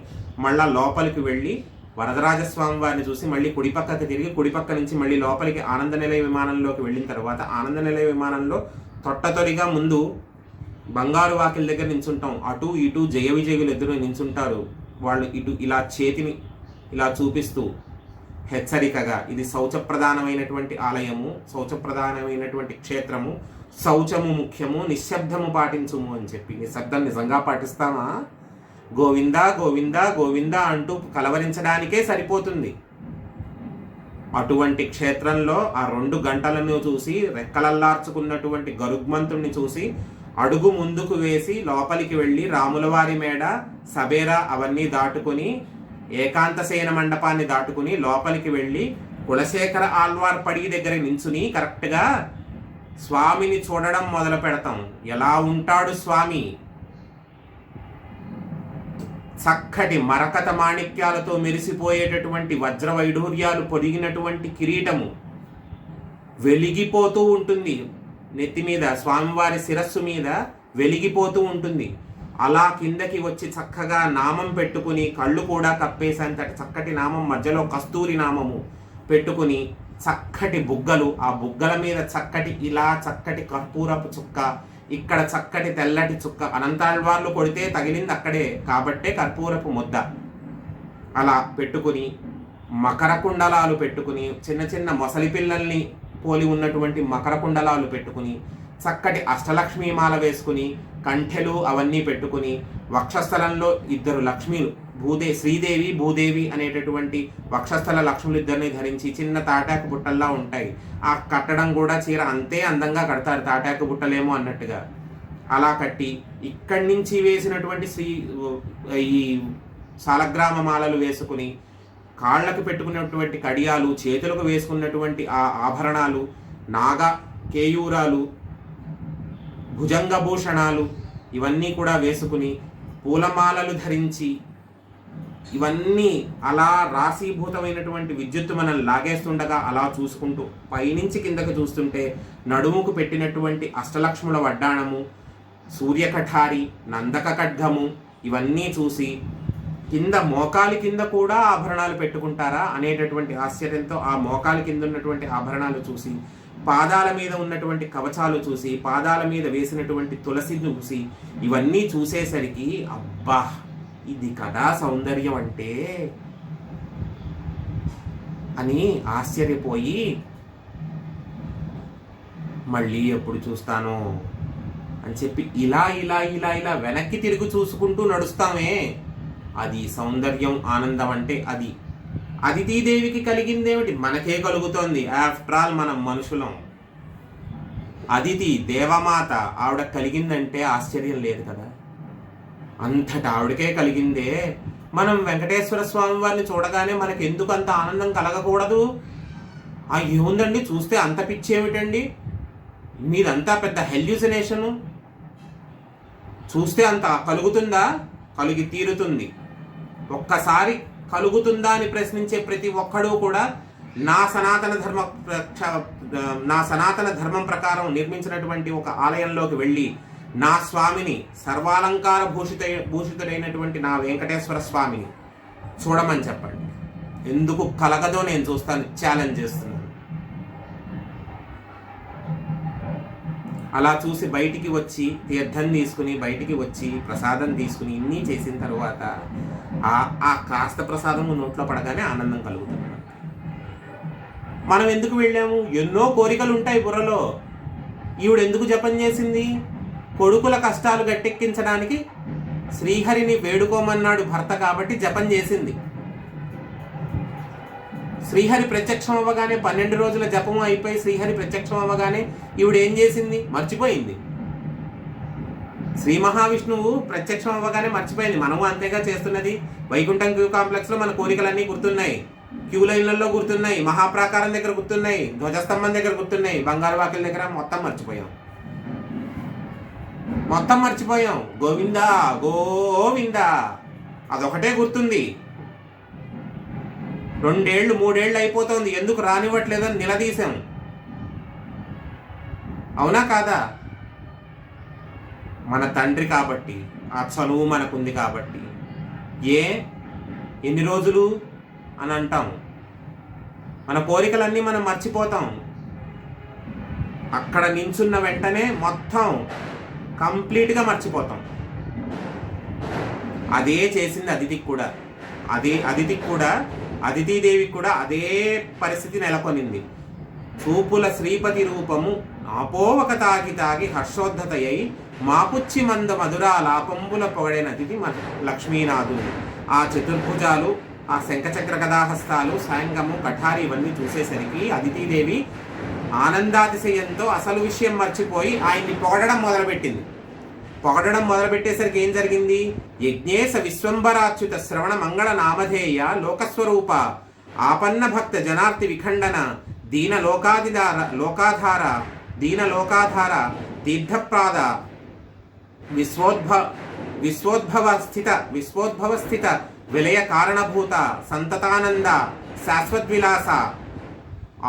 మళ్ళా లోపలికి వెళ్ళి వరదరాజస్వామి వారిని చూసి మళ్ళీ కుడిపక్కకి తిరిగి కుడిపక్క నుంచి మళ్ళీ లోపలికి ఆనంద నిలయ విమానంలోకి వెళ్ళిన తర్వాత ఆనంద నిలయ విమానంలో తొట్టతొలిగా ముందు బంగారు వాకిల దగ్గర నించుంటాం. అటు ఇటు జయ విజయులు ఎదురు నించుంటారు. వాళ్ళు ఇటు ఇలా చేతిని ఇలా చూపిస్తూ హెచ్చరికగా ఇది శౌచప్రధానమైనటువంటి ఆలయము, శౌచప్రధానమైనటువంటి క్షేత్రము, శౌచము ముఖ్యము, నిశ్శబ్దము పాటించుము అని చెప్పి. నిశ్శబ్దం నిజంగా పాటిస్తామా? గోవింద గోవింద గోవింద అంటూ కలవరించడానికే సరిపోతుంది. అటువంటి క్షేత్రంలో ఆ 2 గంటలను చూసి రెక్కలల్లార్చుకున్నటువంటి గరుగ్మంతుణ్ణి చూసి అడుగు ముందుకు వేసి లోపలికి వెళ్ళి రాములవారి మేడ, సబేరా అవన్నీ దాటుకుని ఏకాంతసేన మండపాన్ని దాటుకుని లోపలికి వెళ్ళి కులశేఖర ఆళ్వార్ పడి దగ్గర నించుని కరెక్ట్గా స్వామిని చూడడం మొదలు పెడతాం. ఎలా ఉంటాడు స్వామి? చక్కటి మరకత మాణిక్యాలతో మెరిసిపోయేటటువంటి వజ్ర వైఢూర్యాలు పొదిగినటువంటి కిరీటము వెలిగిపోతూ ఉంటుంది. నెత్తి మీద స్వామివారి శిరస్సు మీద వెలిగిపోతూ ఉంటుంది. అలా కిందకి వచ్చి చక్కగా నామం పెట్టుకుని కళ్ళు కూడా కప్పేసేంతటి చక్కటి నామం, మధ్యలో కస్తూరి నామము పెట్టుకుని చక్కటి బుగ్గలు, ఆ బుగ్గల మీద చక్కటి ఇలా చక్కటి కర్పూరపు చుక్క, ఇక్కడ చక్కటి తెల్లటి చుక్క. అనంతాళ్వార్లు కొడితే తగిలింది అక్కడే కాబట్టే కర్పూరపు ముద్ద. అలా పెట్టుకుని మకర కుండలాలు పెట్టుకుని చిన్న చిన్న మొసలి పిల్లల్ని పోలి ఉన్నటువంటి మకర కుండలాలు పెట్టుకుని చక్కటి అష్టలక్ష్మీమాల వేసుకుని కంఠెలు అవన్నీ పెట్టుకుని వక్షస్థలంలో 2 లక్ష్మీలు శ్రీదేవి భూదేవి అనేటటువంటి వక్షస్థల లక్ష్ములు ఇద్దరిని ధరించి చిన్న తాటాకు బుట్టల్లా ఉంటాయి. ఆ కట్టడం కూడా చీర అంతే అందంగా కడతారు, తాటాకు బుట్టలేమో అన్నట్టుగా. అలా కట్టి ఇక్కడి నుంచి వేసినటువంటి ఈ సాలగ్రామ మాలలు వేసుకుని కాళ్ళకు పెట్టుకున్నటువంటి కడియాలు, చేతులకు వేసుకున్నటువంటి ఆ ఆభరణాలు, నాగ కేయూరాలు, భుజంగభూషణాలు ఇవన్నీ కూడా వేసుకుని పూలమాలలు ధరించి ఇవన్నీ అలా రాశీభూతమైనటువంటి విద్యుత్తు మనం లాగేస్తుండగా అలా చూసుకుంటూ పైనుంచి కిందకు చూస్తుంటే నడుముకు పెట్టినటువంటి అష్టలక్ష్ముల వడ్డాణము, సూర్యకఠారి, నందక ఖడ్గము ఇవన్నీ చూసి కింద మోకాలి కింద కూడా ఆభరణాలు పెట్టుకుంటారా అనేటటువంటి ఆశ్చర్యంతో ఆ మోకాలి కింద ఉన్నటువంటి ఆభరణాలు చూసి, పాదాల మీద ఉన్నటువంటి కవచాలు చూసి, పాదాల మీద వేసినటువంటి తులసిని చూసి ఇవన్నీ చూసేసరికి అబ్బా ఇది కదా సౌందర్యం అంటే అని ఆశ్చర్యపోయి మళ్ళీ ఎప్పుడు చూస్తాను అని చెప్పి ఇలా ఇలా ఇలా ఇలా వెనక్కి తిరిగి చూసుకుంటూ నడుస్తామే. అది సౌందర్యం, ఆనందం అంటే అది. అదితీదేవికి కలిగిందేమిటి? మనకే కలుగుతోంది. ఆఫ్టర్ ఆల్ మనం మనుషులం. అదితి దేవమాత, ఆవిడ కలిగిందంటే ఆశ్చర్యం లేదు కదా. అంతటా ఆవిడకే కలిగిందే. మనం వెంకటేశ్వర స్వామి వారిని చూడగానే మనకి ఎందుకు అంత ఆనందం కలగకూడదు? ఏముందండి చూస్తే అంత పిచ్చేమిటండి, మీదంతా పెద్ద హెల్యూసినేషను, చూస్తే అంత కలుగుతుందా? కలిగి తీరుతుంది. ఒక్కసారి కలుగుతుందా అని ప్రశ్నించే ప్రతి ఒక్కడూ కూడా నా సనాతన ధర్మం ప్రకారం నిర్మించినటువంటి ఒక ఆలయంలోకి వెళ్ళి నా స్వామిని, సర్వాలంకార భూషితుడైనటువంటి నా వెంకటేశ్వర స్వామిని చూడమని చెప్పండి. ఎందుకు కలగదో నేను చూస్తాను, ఛాలెంజ్ చేస్తున్నాను. అలా చూసి బయటికి వచ్చి తీర్థం తీసుకుని బయటికి వచ్చి ప్రసాదం తీసుకుని ఇన్ని చేసిన తర్వాత ఆ కాస్త ప్రసాదము నోట్లో పడగానే ఆనందం కలుగుతుంది. మనం ఎందుకు వెళ్ళాము? ఎన్నో కోరికలు ఉంటాయి బుర్రలో. ఈవిడ ఎందుకు జపం చేసింది? కొడుకుల కష్టాలు గట్టెక్కించడానికి శ్రీహరిని వేడుకోమన్నాడు భర్త కాబట్టి జపం చేసింది. శ్రీహరి ప్రత్యక్షం అవ్వగానే 12 రోజుల జపం అయిపోయి శ్రీహరి ప్రత్యక్షం అవ్వగానే ఈవిడ ఏం చేసింది? మర్చిపోయింది. శ్రీ మహావిష్ణువు ప్రత్యక్షం అవ్వగానే మర్చిపోయింది. మనము అంతేగా చేస్తున్నది. వైకుంఠం క్యూ కాంప్లెక్స్లో మన కోరికలన్నీ గుర్తున్నాయి, క్యూ లైన్లలో గుర్తున్నాయి, మహాప్రాకారం దగ్గర గుర్తున్నాయి, ధ్వజస్తంభం దగ్గర గుర్తున్నాయి, బంగారు వాకిల దగ్గర మొత్తం మర్చిపోయాం. గోవిందా గోవిందా అదొకటే గుర్తుంది. 2 ఏళ్ళు 3 ఏళ్ళు అయిపోతుంది, ఎందుకు రానివ్వట్లేదని నిలదీశాం. అవునా కాదా? మన తండ్రి కాబట్టి, ఆ చనువు మనకుంది కాబట్టి. ఎన్ని రోజులు అని అంటాం. మన కోరికలన్నీ మనం మర్చిపోతాం. అక్కడ నించున్న వెంటనే మొత్తం కంప్లీట్గా మర్చిపోతాం. అదే చేసింది అదితికి కూడా. అదితీదేవికి కూడా అదే పరిస్థితి నెలకొనింది. చూపుల శ్రీపతి రూపము నాపోవక తాగి హర్షోద్ధతయై మాపుచ్చి మంద మధురాలాపంబుల పొగడేనతిథి లక్ష్మీనాథుడు. ఆ చతుర్భుజాలు, ఆ శంఖచక్ర కథాహస్తాలు, సాయంగము, కఠారి ఇవన్నీ చూసేసరికి అదితీదేవి ఆనందాతిశయంతో అసలు విషయం మర్చిపోయి ఆయన్ని పొగడడం మొదలుపెట్టేసరికి ఏం జరిగింది? యజ్ఞేశ విశ్వంబరాచ్యుత శ్రవణ మంగళ నామధేయ లోకస్వరూప ఆపన్న భక్త జనార్తి విఖండన దీన లోకాధార తీర్థప్రాద విశ్వోద్భవ స్థిత విలయ కారణభూత సంతతానంద శాశ్వద్విలాస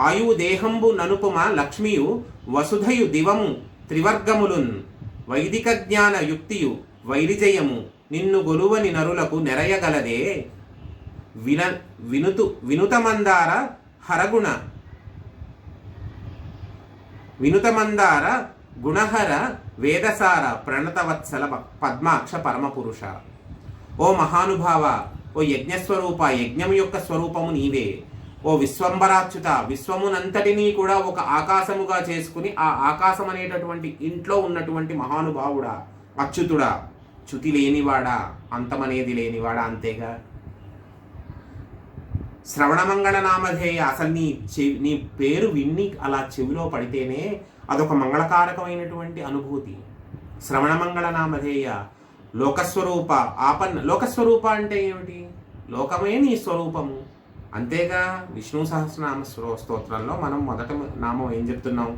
ఆయు దేహంబు ననుపుమ లక్ష్మియు వసుధయు దివము త్రివర్గములున్ వైదిక జ్ఞాన యుక్తియు వైరిజయము నిన్ను గొలువని నరులకు నెరయగలదే వినుతమందార హరగుణ వినుతమందార గుణహర వేదసార ప్రణతవత్సల పద్మాక్ష పరమపురుష. ఓ మహానుభావ, ఓ యజ్ఞస్వరూప, యజ్ఞం యొక్క స్వరూపము నీవే. ఓ విశ్వంబరాచ్యుత, విశ్వమునంతటినీ కూడా ఒక ఆకాశముగా చేసుకుని ఆ ఆకాశం అనేటటువంటి ఇంట్లో ఉన్నటువంటి మహానుభావుడా, అచ్యుతుడా, చ్యుతి లేనివాడా, అంతమనేది లేనివాడా. అంతేగా శ్రవణమంగళ నామధేయ. అసలు నీ పేరు విన్ని అలా చెవిలో పడితేనే అదొక మంగళకారకమైనటువంటి అనుభూతి. శ్రవణమంగళ నామధేయ లోకస్వరూప ఆపన్న. లోకస్వరూప అంటే ఏమిటి? లోకమే నీ స్వరూపము. అంతేగా విష్ణు సహస్రనామ స్తోత్రంలో మనం మొదట నామం ఏం చెప్తున్నాం?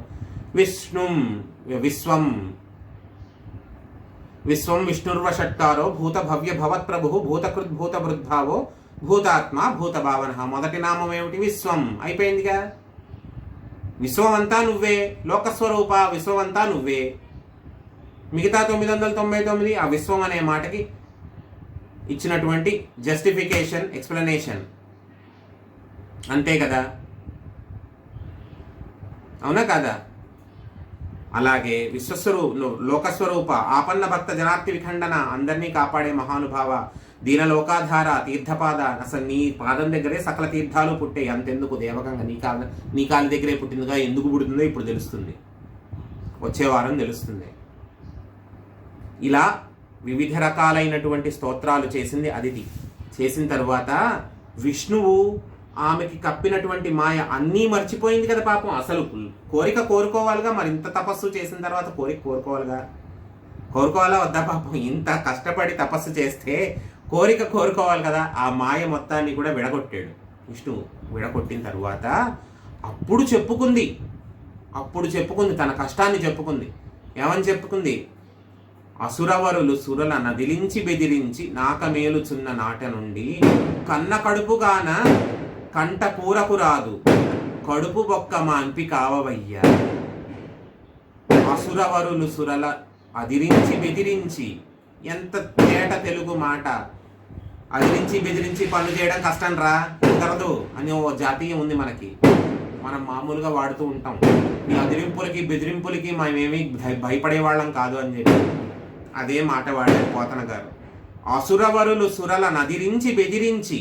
విశ్వం విష్ణుర్వషట్కారో భూత భవ్య భవత్ ప్రభు భూతకృద్భూత వృద్భావో భూతాత్మ భూత భావన. మొదటి నామం ఏమిటి? విశ్వం. అయిపోయిందిగా. విశ్వం అంతా నువ్వే, లోకస్వరూప విశ్వం అంతా నువ్వే. మిగతా 999 ఆ విశ్వం అనే మాటకి ఇచ్చినటువంటి జస్టిఫికేషన్, ఎక్స్ప్లెనేషన్. అంతే కదా, అవునా కాదా? అలాగే లోకస్వరూప ఆపన్న భక్త జనార్తి విఖండన, అందరినీ కాపాడే మహానుభావ, దీనలోకాధార తీర్థపాద. అసలు నీ పాదం దగ్గరే సకల తీర్థాలు పుట్టాయి. అంతెందుకు, దేవగంగ నీ కాలి దగ్గరే పుట్టిందిగా. ఎందుకు పుడుతుందో ఇప్పుడు తెలుస్తుంది, వచ్చే వారం తెలుస్తుంది. ఇలా వివిధ రకాలైనటువంటి స్తోత్రాలు చేసింది అదితి. చేసిన తర్వాత విష్ణువు ఆమెకి కప్పినటువంటి మాయ అన్నీ మర్చిపోయింది కదా పాపం. అసలు కోరిక కోరుకోవాలిగా, మరి ఇంత తపస్సు చేసిన తర్వాత కోరిక కోరుకోవాలా వద్దా పాపం? ఇంత కష్టపడి తపస్సు చేస్తే కోరిక కోరుకోవాలి కదా. ఆ మాయ మొత్తాన్ని కూడా విడగొట్టాడు విష్ణువు. విడగొట్టిన తర్వాత అప్పుడు చెప్పుకుంది తన కష్టాన్ని చెప్పుకుంది. ఏమని చెప్పుకుంది? అసురవరులు సురల నదిలించి బెదిరించి నాకమేలుచున్న నాట నుండి కన్న కడుపుగాన కంట కూరకు రాదు కడుపు బొక్క మాన్పి కావవయ్యా. అసురవరులు సురల అదిరించి బెదిరించి, ఎంత తేట తెలుగు మాట! అదిరించి బెదిరించి పనులు చేయడం కష్టం రా, కుదరదు అని ఓ జాతీయం ఉంది మనకి. మనం మామూలుగా వాడుతూ ఉంటాం. ఈ అదిరింపులకి బెదిరింపులకి మేమేమి భయపడేవాళ్ళం కాదు అని చెప్పి అదే మాట వాడారు పోతన గారు. అసురవరులు సురల నదిరించి బెదిరించి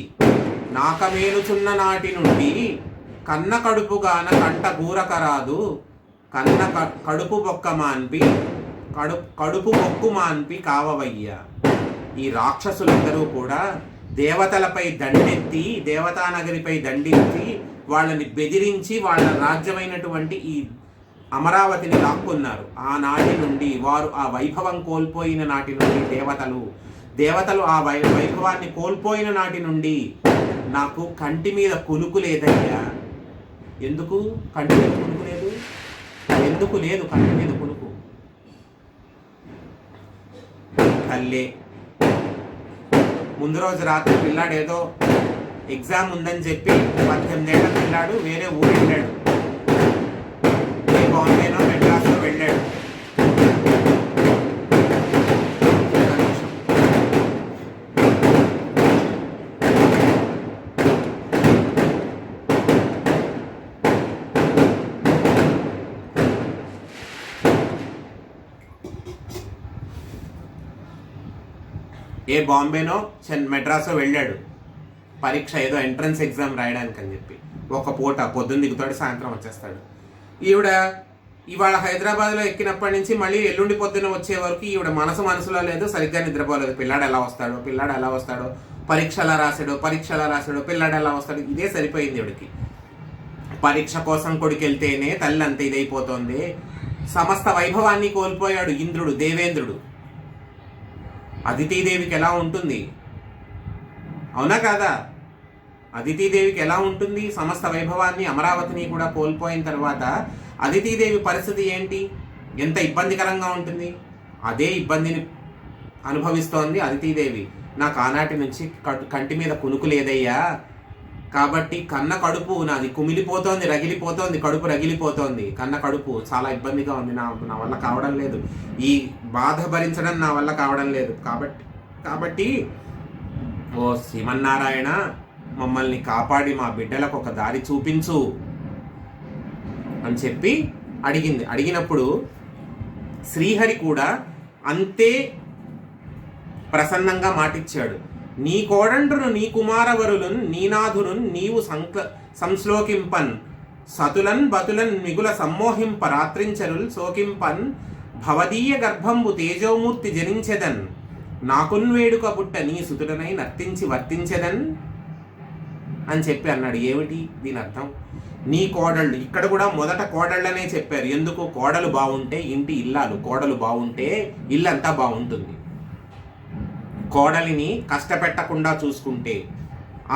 నాకమేలుచున్న నాటి నుండి కన్న కడుపుగాన కంట గూరకరాదు కన్న కడుపు బొక్క మాన్పి కడుపు బొక్కు మాన్పి కావవయ్యా. ఈ రాక్షసులందరూ కూడా దేవతలపై దండెత్తి, దేవతానగరిపై దండెత్తి వాళ్ళని బెదిరించి వాళ్ళ రాజ్యమైనటువంటి ఈ అమరావతిని లాక్కున్నారు. ఆనాటి నుండి వారు ఆ వైభవం కోల్పోయిన నాటి నుండి దేవతలు ఆ వైభవాన్ని కోల్పోయిన నాటి నుండి నాకు కంటి మీద కునుకు లేదయ్యా. ఎందుకు కంటి మీద కునుకు లేదు? ఎందుకు లేదు కంటి మీద కునుకు? తల్లే ముందు రోజు రాత్రి పిల్లాడు ఏదో ఎగ్జామ్ ఉందని చెప్పి 18 ఏళ్ల పిల్లాడు వేరే ఊరు వెళ్ళాడు. బాంబేనో మెడ్రాస్లో వెళ్ళాడు. బాంబేనో మెడ్రాసో వెళ్ళాడు పరీక్ష ఏదో ఎంట్రన్స్ ఎగ్జామ్ రాయడానికి అని చెప్పి. ఒక పూట పొద్దున్న దిగుతాడు, సాయంత్రం వచ్చేస్తాడు. ఈవిడ ఇవాళ హైదరాబాద్లో ఎక్కినప్పటి నుంచి మళ్ళీ ఎల్లుండి పొద్దున్న వచ్చే వరకు ఈవిడ మనసులో లేదు, సరిగ్గా నిద్రపోలేదు. పిల్లాడు ఎలా వస్తాడో, పరీక్ష ఎలా రాశాడో, పిల్లాడు ఎలా వస్తాడు, ఇదే సరిపోయింది ఈవిడికి. పరీక్ష కోసం కొడుకెళ్తేనే తల్లి అంత ఇదైపోతుంది. సమస్త వైభవాన్ని కోల్పోయాడు ఇంద్రుడు, దేవేంద్రుడు. అదితీదేవికి ఎలా ఉంటుంది? అవునా కాదా? అదితీదేవికి ఎలా ఉంటుంది? సమస్త వైభవాన్ని, అమరావతిని కూడా కోల్పోయిన తర్వాత అదితీదేవి పరిస్థితి ఏంటి? ఎంత ఇబ్బందికరంగా ఉంటుంది? అదే ఇబ్బందిని అనుభవిస్తోంది అదితీదేవి. నాకు ఆనాటి నుంచి కంటి మీద కునుకు లేదయ్యా, కాబట్టి కన్న కడుపు నాది కుమిలిపోతోంది, కడుపు రగిలిపోతోంది. కన్న కడుపు చాలా ఇబ్బందిగా ఉంది, నా వల్ల కావడం లేదు, ఈ బాధ భరించడం నా వల్ల కావడం లేదు. కాబట్టి ఓ శ్రీమన్నారాయణ, మమ్మల్ని కాపాడి మా బిడ్డలకు ఒక దారి చూపించు అని చెప్పి అడిగినప్పుడు శ్రీహరి కూడా అంతే ప్రసన్నంగా మాటిచ్చాడు. నీ కోడండ్రును నీ కుమారవరులను నీనాథును నీవు సంశ్లోకింపన్ సతులన్ బతులన్ మిగుల సమ్మోహింప రాత్రించరుల్ శోకింపన్ భవదీయ గర్భంబు తేజోమూర్తి జనించెదన్ నాకున్వేడుక బుట్ట నీ సుతుడనై నర్తించి వర్తించెదన్ అని చెప్పి అన్నాడు. ఏమిటి దీని అర్థం? నీ కోడళ్ళు, ఇక్కడ కూడా మొదట కోడళ్ళనే చెప్పారు. ఎందుకు? కోడలు బాగుంటే ఇంటి ఇల్లాలు, కోడలు బాగుంటే ఇల్లంతా బాగుంటుంది. కోడలిని కష్టపెట్టకుండా చూసుకుంటే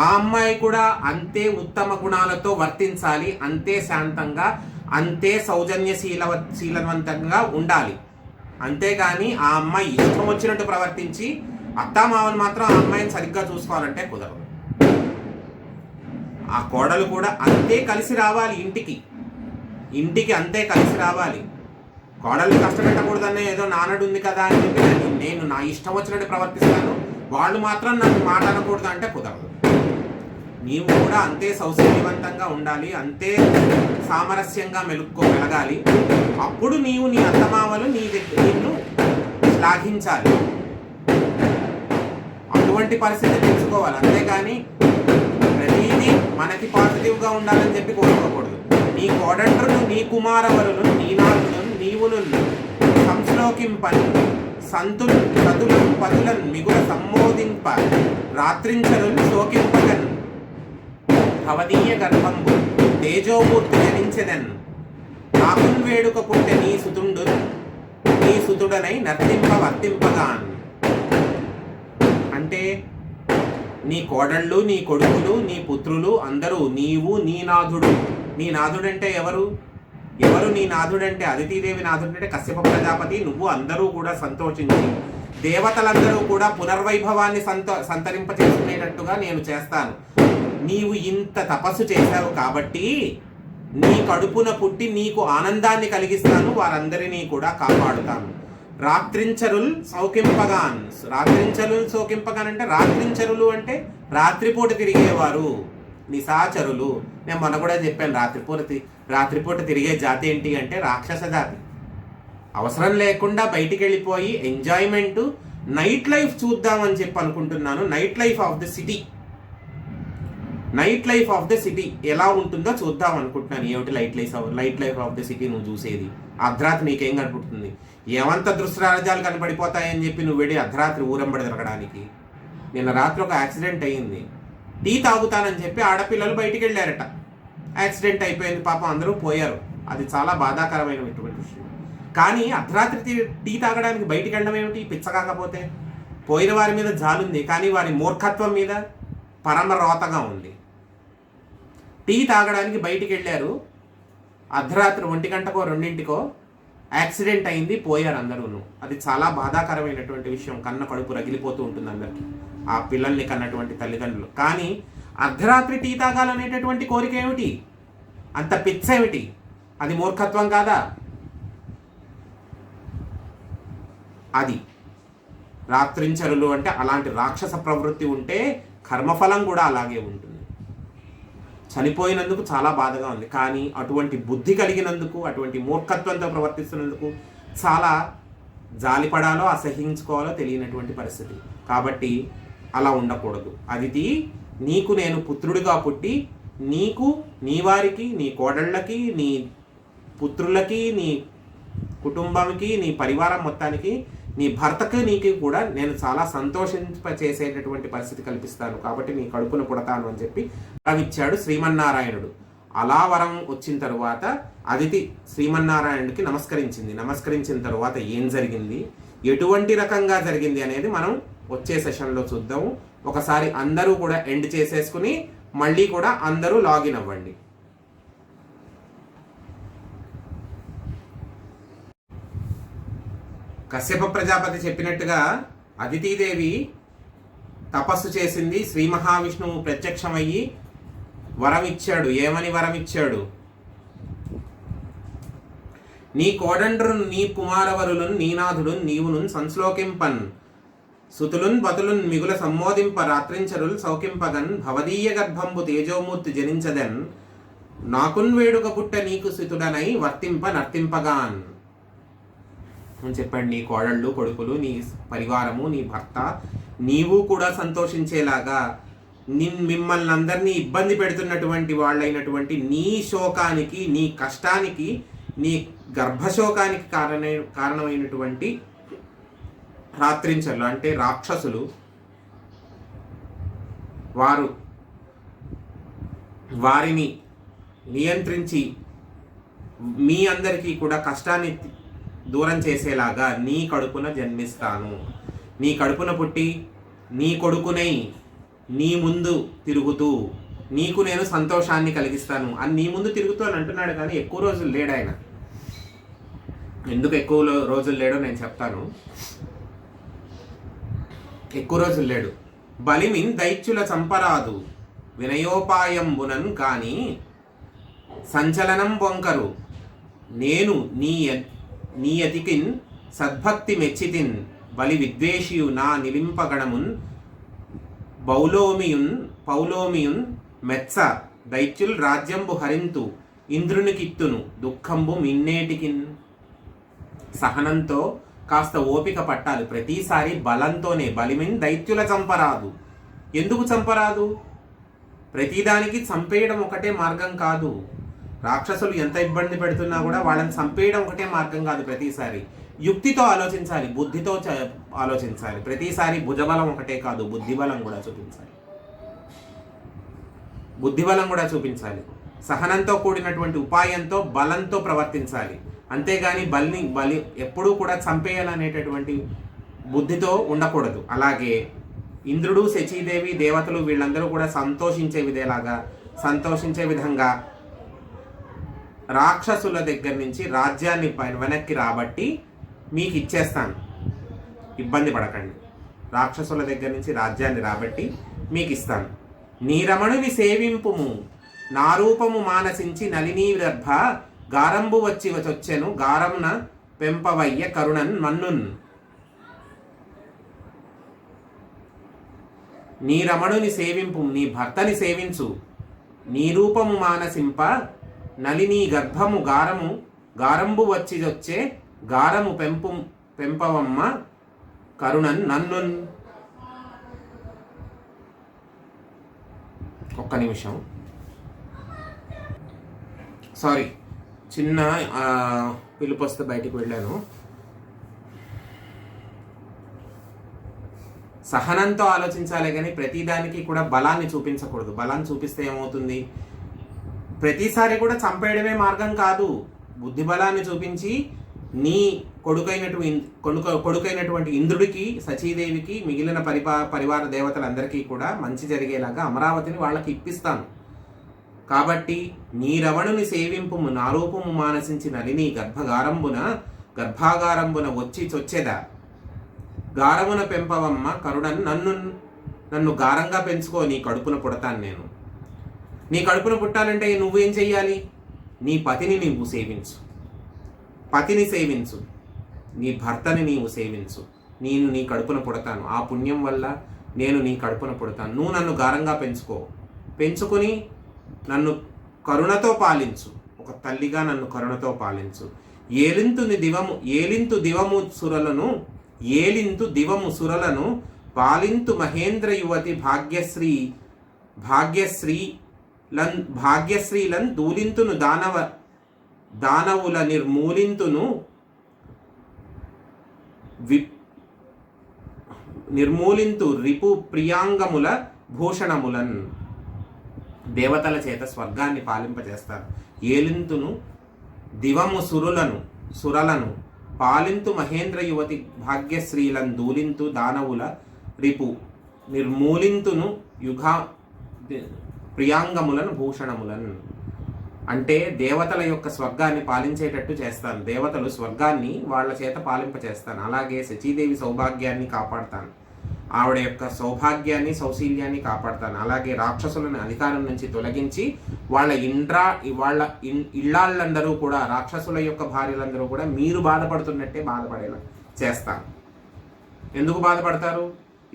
ఆ అమ్మాయి కూడా అంతే ఉత్తమ గుణాలతో వర్తించాలి, అంతే శాంతంగా, అంతే సౌజన్యశీలవంతంగా ఉండాలి. అంతేగాని ఆ అమ్మాయి ఇష్టం వచ్చినట్టు ప్రవర్తించి అత్తామావలు మాత్రం ఆ అమ్మాయిని సరిగ్గా చూసుకోవాలంటే కుదరదు. ఆ కోడలు కూడా అంతే కలిసి రావాలి, ఇంటికి అంతే కలిసి రావాలి. కోడల్ని కష్టపెట్టకూడదనే ఏదో నానడు ఉంది కదా అని చెప్పి నేను నా ఇష్టం వచ్చినట్టు ప్రవర్తిస్తాను, వాళ్ళు మాత్రం నన్ను మాట అనకూడదు అంటే కుదరదు. నీవు కూడా అంతే సౌశల్యవంతంగా ఉండాలి, అంతే సామరస్యంగా మెలుక్కోగలగాలి. అప్పుడు నీవు నీ అత్తమామలు నిన్ను శ్లాఘించాలి. అటువంటి పరిస్థితి తెలుసుకోవాలి. అంతేగాని ప్రతిదీ మనకి పాజిటివ్గా ఉండాలని చెప్పి కోరుకోకూడదు. నీ కోడండ్రును నీ కుమారవరును నీనాథును నీవును సంశ్లోకింపని సతులను పతులను మిగుల సమ్మోదింప రాత్రించను శోకింపగన్ భవదీయ గర్భంబు తేజోమూర్తి జనించెదన్ నాకున్ వేడుక పుట్టె నీ సుతుడనై నర్తింప వర్తింపగాన్. అంటే నీ కోడళ్ళు, నీ కొడుకులు, నీ పుత్రులు అందరూ నీవు నీ నాథుడు. నీ నాథుడంటే ఎవరు నీ నాథుడంటే అదితీదేవి నాథుడంటే కశ్యప ప్రజాపతి. నువ్వు అందరూ కూడా సంతోషించి దేవతలందరూ కూడా పునర్వైభవాన్ని సంతరింప చేసుకునేటట్టుగా నేను చేస్తాను. నీవు ఇంత తపస్సు చేశావు కాబట్టి నీ కడుపున పుట్టి నీకు ఆనందాన్ని కలిగిస్తాను, వారందరినీ కూడా కాపాడుతాను. రాత్రించరుల్ సౌకింపగాన్. సౌకింపగాన్ అంటే రాత్రించరులు అంటే రాత్రిపూట తిరిగేవారు, నిశాచరులు. నేను మొన్న కూడా చెప్పాను, రాత్రిపూట తిరిగే జాతి ఏంటి అంటే రాక్షస జాతి. అవసరం లేకుండా బయటికి వెళ్ళిపోయి ఎంజాయ్మెంట్, నైట్ లైఫ్ చూద్దామని చెప్పి అనుకుంటున్నాను. Night life of the city ఎలా ఉంటుందో చూద్దాం అనుకుంటున్నాను. ఏమిటి light life of the city నువ్వు చూసేది? అర్ధరాత్రి నీకేం కనపడుతుంది? ఏమంత దృశ్యరాజ్యాలు కనపడిపోతాయని చెప్పి నువ్వు వెళ్ళి అర్ధరాత్రి ఊరంబడి తిరగడానికి. నిన్న రాత్రి ఒక యాక్సిడెంట్ అయ్యింది. టీ తాగుతానని చెప్పి ఆడపిల్లలు బయటికి వెళ్ళారట. యాక్సిడెంట్ అయిపోయింది, పాపం అందరూ పోయారు. అది చాలా బాధాకరమైనటువంటి విషయం. కానీ అర్ధరాత్రి టీ తాగడానికి బయటికి వెళ్ళడం ఏమిటి పిచ్చకాకపోతే? పోయిన వారి మీద జాలుంది, కానీ వారి మూర్ఖత్వం మీద పరమ రోతగా ఉంది. టీ తాగడానికి బయటికి వెళ్ళారు, అర్ధరాత్రి 1 గంటకో 2 యాక్సిడెంట్ అయింది, పోయారు అందరూను. అది చాలా బాధాకరమైనటువంటి విషయం. కన్న కడుపు రగిలిపోతూ ఉంటుంది అందరికీ, ఆ పిల్లల్ని కన్నటువంటి తల్లిదండ్రులు. కానీ అర్ధరాత్రి టీ తాగాలనేటటువంటి కోరిక ఏమిటి? అంత పిచ్చేమిటి? అది మూర్ఖత్వం కాదా? అది రాత్రించరులు అంటే అలాంటి రాక్షస ప్రవృత్తి ఉంటే కర్మఫలం కూడా అలాగే ఉంటుంది. చనిపోయినందుకు చాలా బాధగా ఉంది, కానీ అటువంటి బుద్ధి కలిగినందుకు, అటువంటి మూర్ఖత్వంతో ప్రవర్తిస్తున్నందుకు చాలా జాలిపడాలో అసహించుకోవాలో తెలియనటువంటి పరిస్థితి. కాబట్టి అలా ఉండకూడదు. అదితి, నీకు నేను పుత్రుడిగా పుట్టి నీకు, నీ వారికి, నీ కోడళ్ళకి, నీ పుత్రులకి, నీ కుటుంబానికి, నీ పరివారం మొత్తానికి, నీ భర్తకి, నీకు కూడా నేను చాలా సంతోషింపచేసేటటువంటి పరిస్థితి కల్పిస్తాను. కాబట్టి నీ కడుపున పుడతాను అని చెప్పి వరం ఇచ్చాడు శ్రీమన్నారాయణుడు. అలా వరం వచ్చిన తరువాత అదితి శ్రీమన్నారాయణుడికి నమస్కరించింది. నమస్కరించిన తరువాత ఏం జరిగింది, ఎటువంటి రకంగా జరిగింది అనేది మనం వచ్చే సెషన్లో చూద్దాము. ఒకసారి అందరూ కూడా ఎండ్ చేసేసుకుని మళ్ళీ కూడా అందరూ లాగిన్ అవ్వండి. కశ్యప ప్రజాపతి చెప్పినట్టుగా అదితీదేవి తపస్సు చేసింది. శ్రీ మహావిష్ణువు ప్రత్యక్షమయ్యి వరం ఇచ్చాడు. ఏమని వరం ఇచ్చాడు? నీ కోడండ్రున్, నీ కుమారవరులున్, నీనాథుడు నీవును సంశ్లోకింపన్, సుతులున్ బతులున్ మిగుల సమ్మోదింప, రాత్రించరుల్ సౌకింపగన్, భవదీయ గర్భంబు తేజోమూర్తి జనించదన్, నాకున్ వేడుక పుట్ట నీకు సుతుడనై వర్తింప నర్తింపగాన్ అని చెప్పండి. నీ కోడళ్ళు, కొడుకులు, నీ పరివారము, నీ భర్త, నీవు కూడా సంతోషించేలాగా మిమ్మల్ని అందరినీ ఇబ్బంది పెడుతున్నటువంటి వాళ్ళైనటువంటి నీ శోకానికి, నీ కష్టానికి, నీ గర్భశోకానికి కారణమైనటువంటి రాత్రించర్లు అంటే రాక్షసులు, వారిని నియంత్రించి మీ అందరికీ కూడా కష్టాన్ని దూరం చేసేలాగా నీ కడుపున జన్మిస్తాను. నీ కడుపున పుట్టి నీ కొడుకునై నీ ముందు తిరుగుతూ నీకు నేను సంతోషాన్ని కలిగిస్తాను అని నీ ముందు తిరుగుతూ అని అంటున్నాడు. కానీ ఎక్కువ రోజులు లేడు ఆయన. ఎందుకు ఎక్కువ రోజులు లేడో నేను చెప్తాను. ఎక్కువ రోజులు లేడు. బలిమిన్ దైత్యుల చంపరాదు వినయోపాయంబునన్ కాని సంచలనం బొంకరు, నేను నీ అతికిన్ సద్భక్తి మెచ్చితిన్, బలి విద్వేషియు నా నిలింపగణమున్, పౌలోమియున్ మెత్స దైత్యుల్ రాజ్యంబు హరింతు, ఇంద్రునికిత్తును దుఃఖంబు మిన్నేటికిన్. సహనంతో కాస్త ఓపిక పట్టాలి. ప్రతిసారి బలంతోనే. బలిమిన్ దైత్యుల చంపరాదు. ఎందుకు చంపరాదు? ప్రతిదానికి చంపేయడం ఒకటే మార్గం కాదు. రాక్షసులు ఎంత ఇబ్బంది పెడుతున్నా కూడా వాళ్ళని చంపేయడం ఒకటే మార్గం కాదు. ప్రతిసారి యుక్తితో ఆలోచించాలి, బుద్ధితో ఆలోచించాలి. ప్రతిసారి భుజబలం ఒకటే కాదు, బుద్ధిబలం కూడా చూపించాలి. సహనంతో కూడినటువంటి ఉపాయంతో, బలంతో ప్రవర్తించాలి. అంతేగాని బలి ఎప్పుడూ కూడా చంపేయాలనేటటువంటి బుద్ధితో ఉండకూడదు. అలాగే ఇంద్రుడు, శచీదేవి, దేవతలు వీళ్ళందరూ కూడా సంతోషించే విధంగా రాక్షసుల దగ్గర నుంచి రాజ్యాన్ని వెనక్కి రాబట్టి మీకు ఇచ్చేస్తాను, ఇబ్బంది పడకండి. రాక్షసుల దగ్గర నుంచి రాజ్యాన్ని రాబట్టి మీకు ఇస్తాను. నీ రమణుని సేవింపుము, నా రూపము మానసించి నలినీ గర్భ, గారంబు వచ్చెను గారమున పెంపవయ్య కరుణన్ మన్నున్. నీ రమణుని సేవింపు, నీ భర్తని సేవించు, నీ రూపము మానసింప, నలినీ గర్భము గారంబు వచ్చే గారము పెంపవమ్మ కరుణన్ నన్నున్. ఒక్క నిమిషం, సారీ, చిన్న పిలుపు వస్తే బయటికి వెళ్ళాను. సహనంతో ఆలోచించాలి కానీ ప్రతిదానికి కూడా బలాన్ని చూపించకూడదు. బలాన్ని చూపిస్తే ఏమవుతుంది? ప్రతిసారి కూడా చంపేయడమే మార్గం కాదు. బుద్ధిబలాన్ని చూపించి నీ కొడుకైనటువంటి ఇంద్రుడికి, సచీదేవికి, మిగిలిన పరివార దేవతలందరికీ కూడా మంచి జరిగేలాగా అమరావతిని వాళ్ళకి ఇప్పిస్తాను. కాబట్టి నీ రవణుని సేవింపుము నారూపము మానసించి నలిని గర్భాగారంబున వచ్చి చొచ్చెద గారమున పెంపవమ్మ కరుడన్ నన్ను గారంగా పెంచుకో, నీ కడుపున పుడతాను నేను. నీ కడుపున పుట్టాలంటే నువ్వేం చెయ్యాలి? నీ పతిని నీవు సేవించు, పతిని సేవించు, నీ భర్తని నీవు సేవించు. నేను నీ కడుపున పుడతాను, ఆ పుణ్యం వల్ల నేను నీ కడుపున పుడతాను. నువ్వు నన్ను గారంగా పెంచుకుని నన్ను కరుణతో పాలించు, ఒక తల్లిగా నన్ను కరుణతో పాలించు. ఏలింతు దివము సురలను పాలింతు మహేంద్ర యువతి భాగ్యశ్రీలన్ దూలింతును దానవుల నిర్మూలింతు రిపు ప్రియాంగముల భూషణములన్. దేవతల చేత స్వర్గాన్ని పాలింపజేస్తారు. ఏలింతును దివము సురలను పాలింతు మహేంద్ర యువతి భాగ్యశ్రీలను దూలింతు దానవుల రిపు నిర్మూలింతును ప్రియాంగములను భూషణములను. అంటే దేవతల యొక్క స్వర్గాన్ని పాలించేటట్టు చేస్తాను, దేవతలు స్వర్గాన్ని వాళ్ళ చేత పాలింపచేస్తాను. అలాగే శచీదేవి సౌభాగ్యాన్ని కాపాడుతాను, ఆవిడ యొక్క సౌభాగ్యాన్ని సౌశీల్యాన్ని కాపాడుతాను. అలాగే రాక్షసులను అధికారం నుంచి తొలగించి వాళ్ళ ఇళ్ళాళ్ళందరూ కూడా, రాక్షసుల యొక్క భార్యలందరూ కూడా మీరు బాధపడుతున్నట్టే బాధపడేలా చేస్తాను. ఎందుకు బాధపడతారు?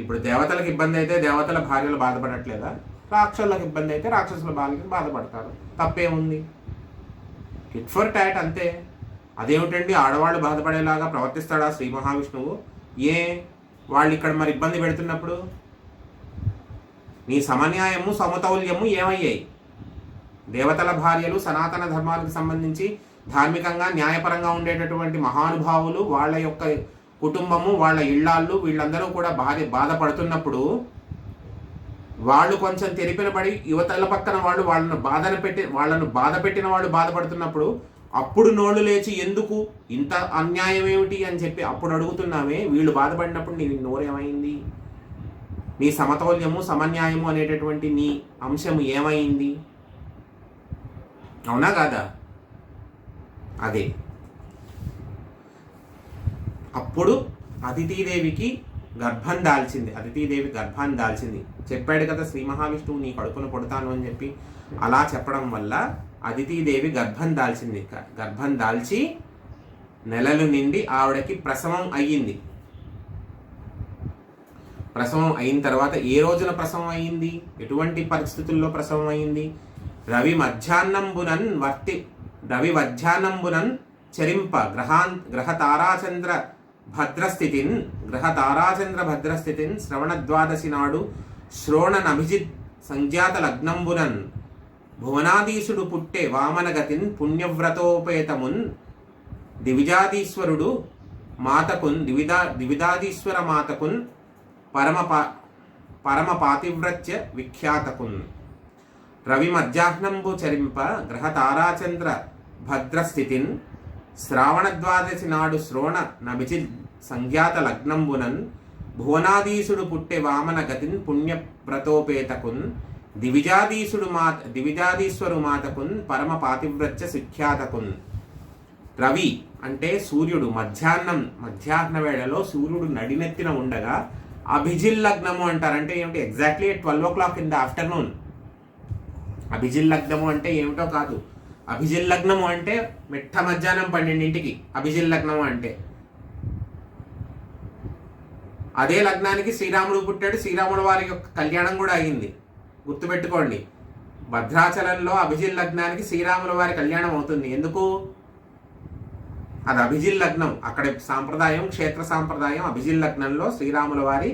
ఇప్పుడు దేవతలకు ఇబ్బంది అయితే దేవతల భార్యలు బాధపడట్లేదా? రాక్షసులకు ఇబ్బంది అయితే రాక్షసుల భార్యలు బాధపడతారు. తప్పేముంది? టిట్ ఫర్ టాట్ అంతే. అదేమిటండి ఆడవాళ్ళు బాధపడేలాగా ప్రవర్తిస్తాడా శ్రీ మహావిష్ణువు? వాళ్ళు ఇక్కడ మరి ఇబ్బంది పెడుతున్నప్పుడు నీ సమన్యాయము సమతౌల్యము ఏమయ్యాయి? దేవతల భార్యలు సనాతన ధర్మాలకు సంబంధించి ధార్మికంగా న్యాయపరంగా ఉండేటటువంటి మహానుభావులు, వాళ్ళ యొక్క కుటుంబము, వాళ్ళ ఇళ్ళాళ్ళు, వీళ్ళందరూ కూడా బాధపడుతున్నప్పుడు వాళ్ళు కొంచెం తెరిపినబడి యువతల పక్కన వాళ్ళను బాధ పెట్టిన వాళ్ళు బాధపడుతున్నప్పుడు అప్పుడు నోళ్ళు లేచి ఎందుకు ఇంత అన్యాయం ఏమిటి అని చెప్పి అప్పుడు అడుగుతున్నామే. వీళ్ళు బాధపడినప్పుడు నీ నోరేమైంది? నీ సమతౌల్యము సమన్యాయము అనేటటువంటి నీ అంశము ఏమైంది? అవునా కాదా? అదే అప్పుడు అదితీదేవికి గర్భాన్ని దాల్చింది. చెప్పాడు కదా శ్రీ మహావిష్ణువు నీ కడుపున పుడతాను అని చెప్పి. అలా చెప్పడం వల్ల అదితీదేవి గర్భం దాల్చి నెలలు నిండి ఆవిడకి ప్రసవం అయ్యింది. ప్రసవం అయిన తర్వాత ఏ రోజున ప్రసవం అయ్యింది? ఎటువంటి పరిస్థితుల్లో ప్రసవం అయ్యింది? రవి మధ్యాహ్నంబునన్ చరింప గ్రహ తారాచంద్ర భద్రస్థితిన్ శ్రవణద్వాదశి నాడు శ్రోణనభిజిత్ సంజాత లగ్నంబునన్ భువనాధీశుడు పుట్టే వామనగతిన్ పుణ్యవ్రతోపేతమున్ దివిజాధీశ్వరుడు మాతకున్ దివిదాధీశ్వర మాతకున్ పరమ పాతివ్రత్య విఖ్యాతకున్. రవి మధ్యాహ్నంబు చరింప గ్రహ తారాచంద్ర భద్రస్థితిన్ శ్రావణద్వాదశి నాడు శ్రోణ నభిచి సంఖ్యాత లగ్నంబునన్ భువనాధీశుడు పుట్టె వామన గతిన్ పుణ్యవ్రతోపేతకున్ దివిజాధీశ్వరు మాతకున్ పరమ పాతివ్రత్య సుఖ్యాతకున్. రవి అంటే సూర్యుడు మధ్యాహ్న వేళలో సూర్యుడు నడినెత్తిన ఉండగా అభిజిల్ లగ్నము అంటారు. అంటే ఏమిటి? Exactly 12 o'clock in the afternoon. అభిజిల్ లగ్నము అంటే ఏమిటో కాదు. అభిజిల్ లగ్నము అంటే మిట్ట మధ్యాహ్నం 12 అభిజిల్ లగ్నము అంటే. అదే లగ్నానికి శ్రీరాముడు పుట్టాడు. శ్రీరాముడు వారి యొక్క కళ్యాణం కూడా అయింది. గుర్తుపెట్టుకోండి, భద్రాచలంలో అభిజిల్ లగ్నానికి శ్రీరాముల వారి కళ్యాణం అవుతుంది. ఎందుకు? అది అభిజిల్ లగ్నం. అక్కడ సాంప్రదాయం, క్షేత్ర సాంప్రదాయం. అభిజిల్ లగ్నంలో శ్రీరాముల వారి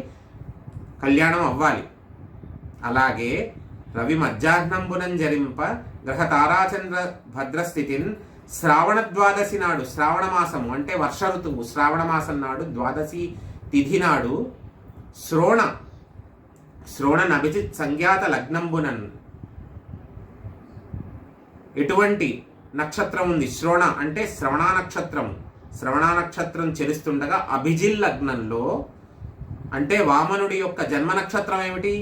కళ్యాణం అవ్వాలి. అలాగే రవి మధ్యాహ్నంబునం జరింప గ్రహ తారాచంద్ర భద్రస్థితిన్ శ్రావణ ద్వాదశి నాడు, శ్రావణ మాసము అంటే వర్ష ఋతువు, శ్రావణ మాసం నాడు ద్వాదశి తిథి నాడు శ్రోణ నభిజిత్ సంఖ్యాత లగ్నంబునన్. ఎటువంటి నక్షత్రం ఉంది. శ్రవణ అంటే శ్రవణ నక్షత్రం. శ్రవణ నక్షత్రం చెలుస్తుండగా అభిజిల్ లగ్నంలో, అంటే వామనుడి యొక్క జన్మ నక్షత్రం ఏమిటి?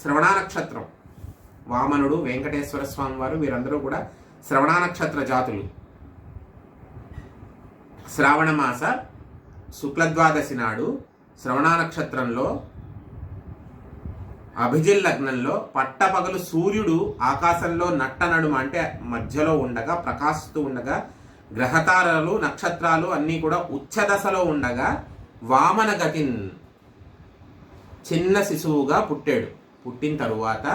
శ్రవణ నక్షత్రం. వామనుడు, వెంకటేశ్వర స్వామి వారు వీరందరూ కూడా శ్రవణ నక్షత్ర జాతులు. శ్రావణ మాస శుక్లద్వాదశి నాడు శ్రవణ నక్షత్రంలో అభిజిల్ లగ్నంలో పట్టపగలు సూర్యుడు ఆకాశంలో నట్ట నడుమ అంటే మధ్యలో ఉండగా, ప్రకాశిస్తూ ఉండగా, గ్రహతారలు నక్షత్రాలు అన్నీ కూడా ఉచ్చదశలో ఉండగా వామన గతిన్ చిన్న శిశువుగా పుట్టాడు. పుట్టిన తరువాత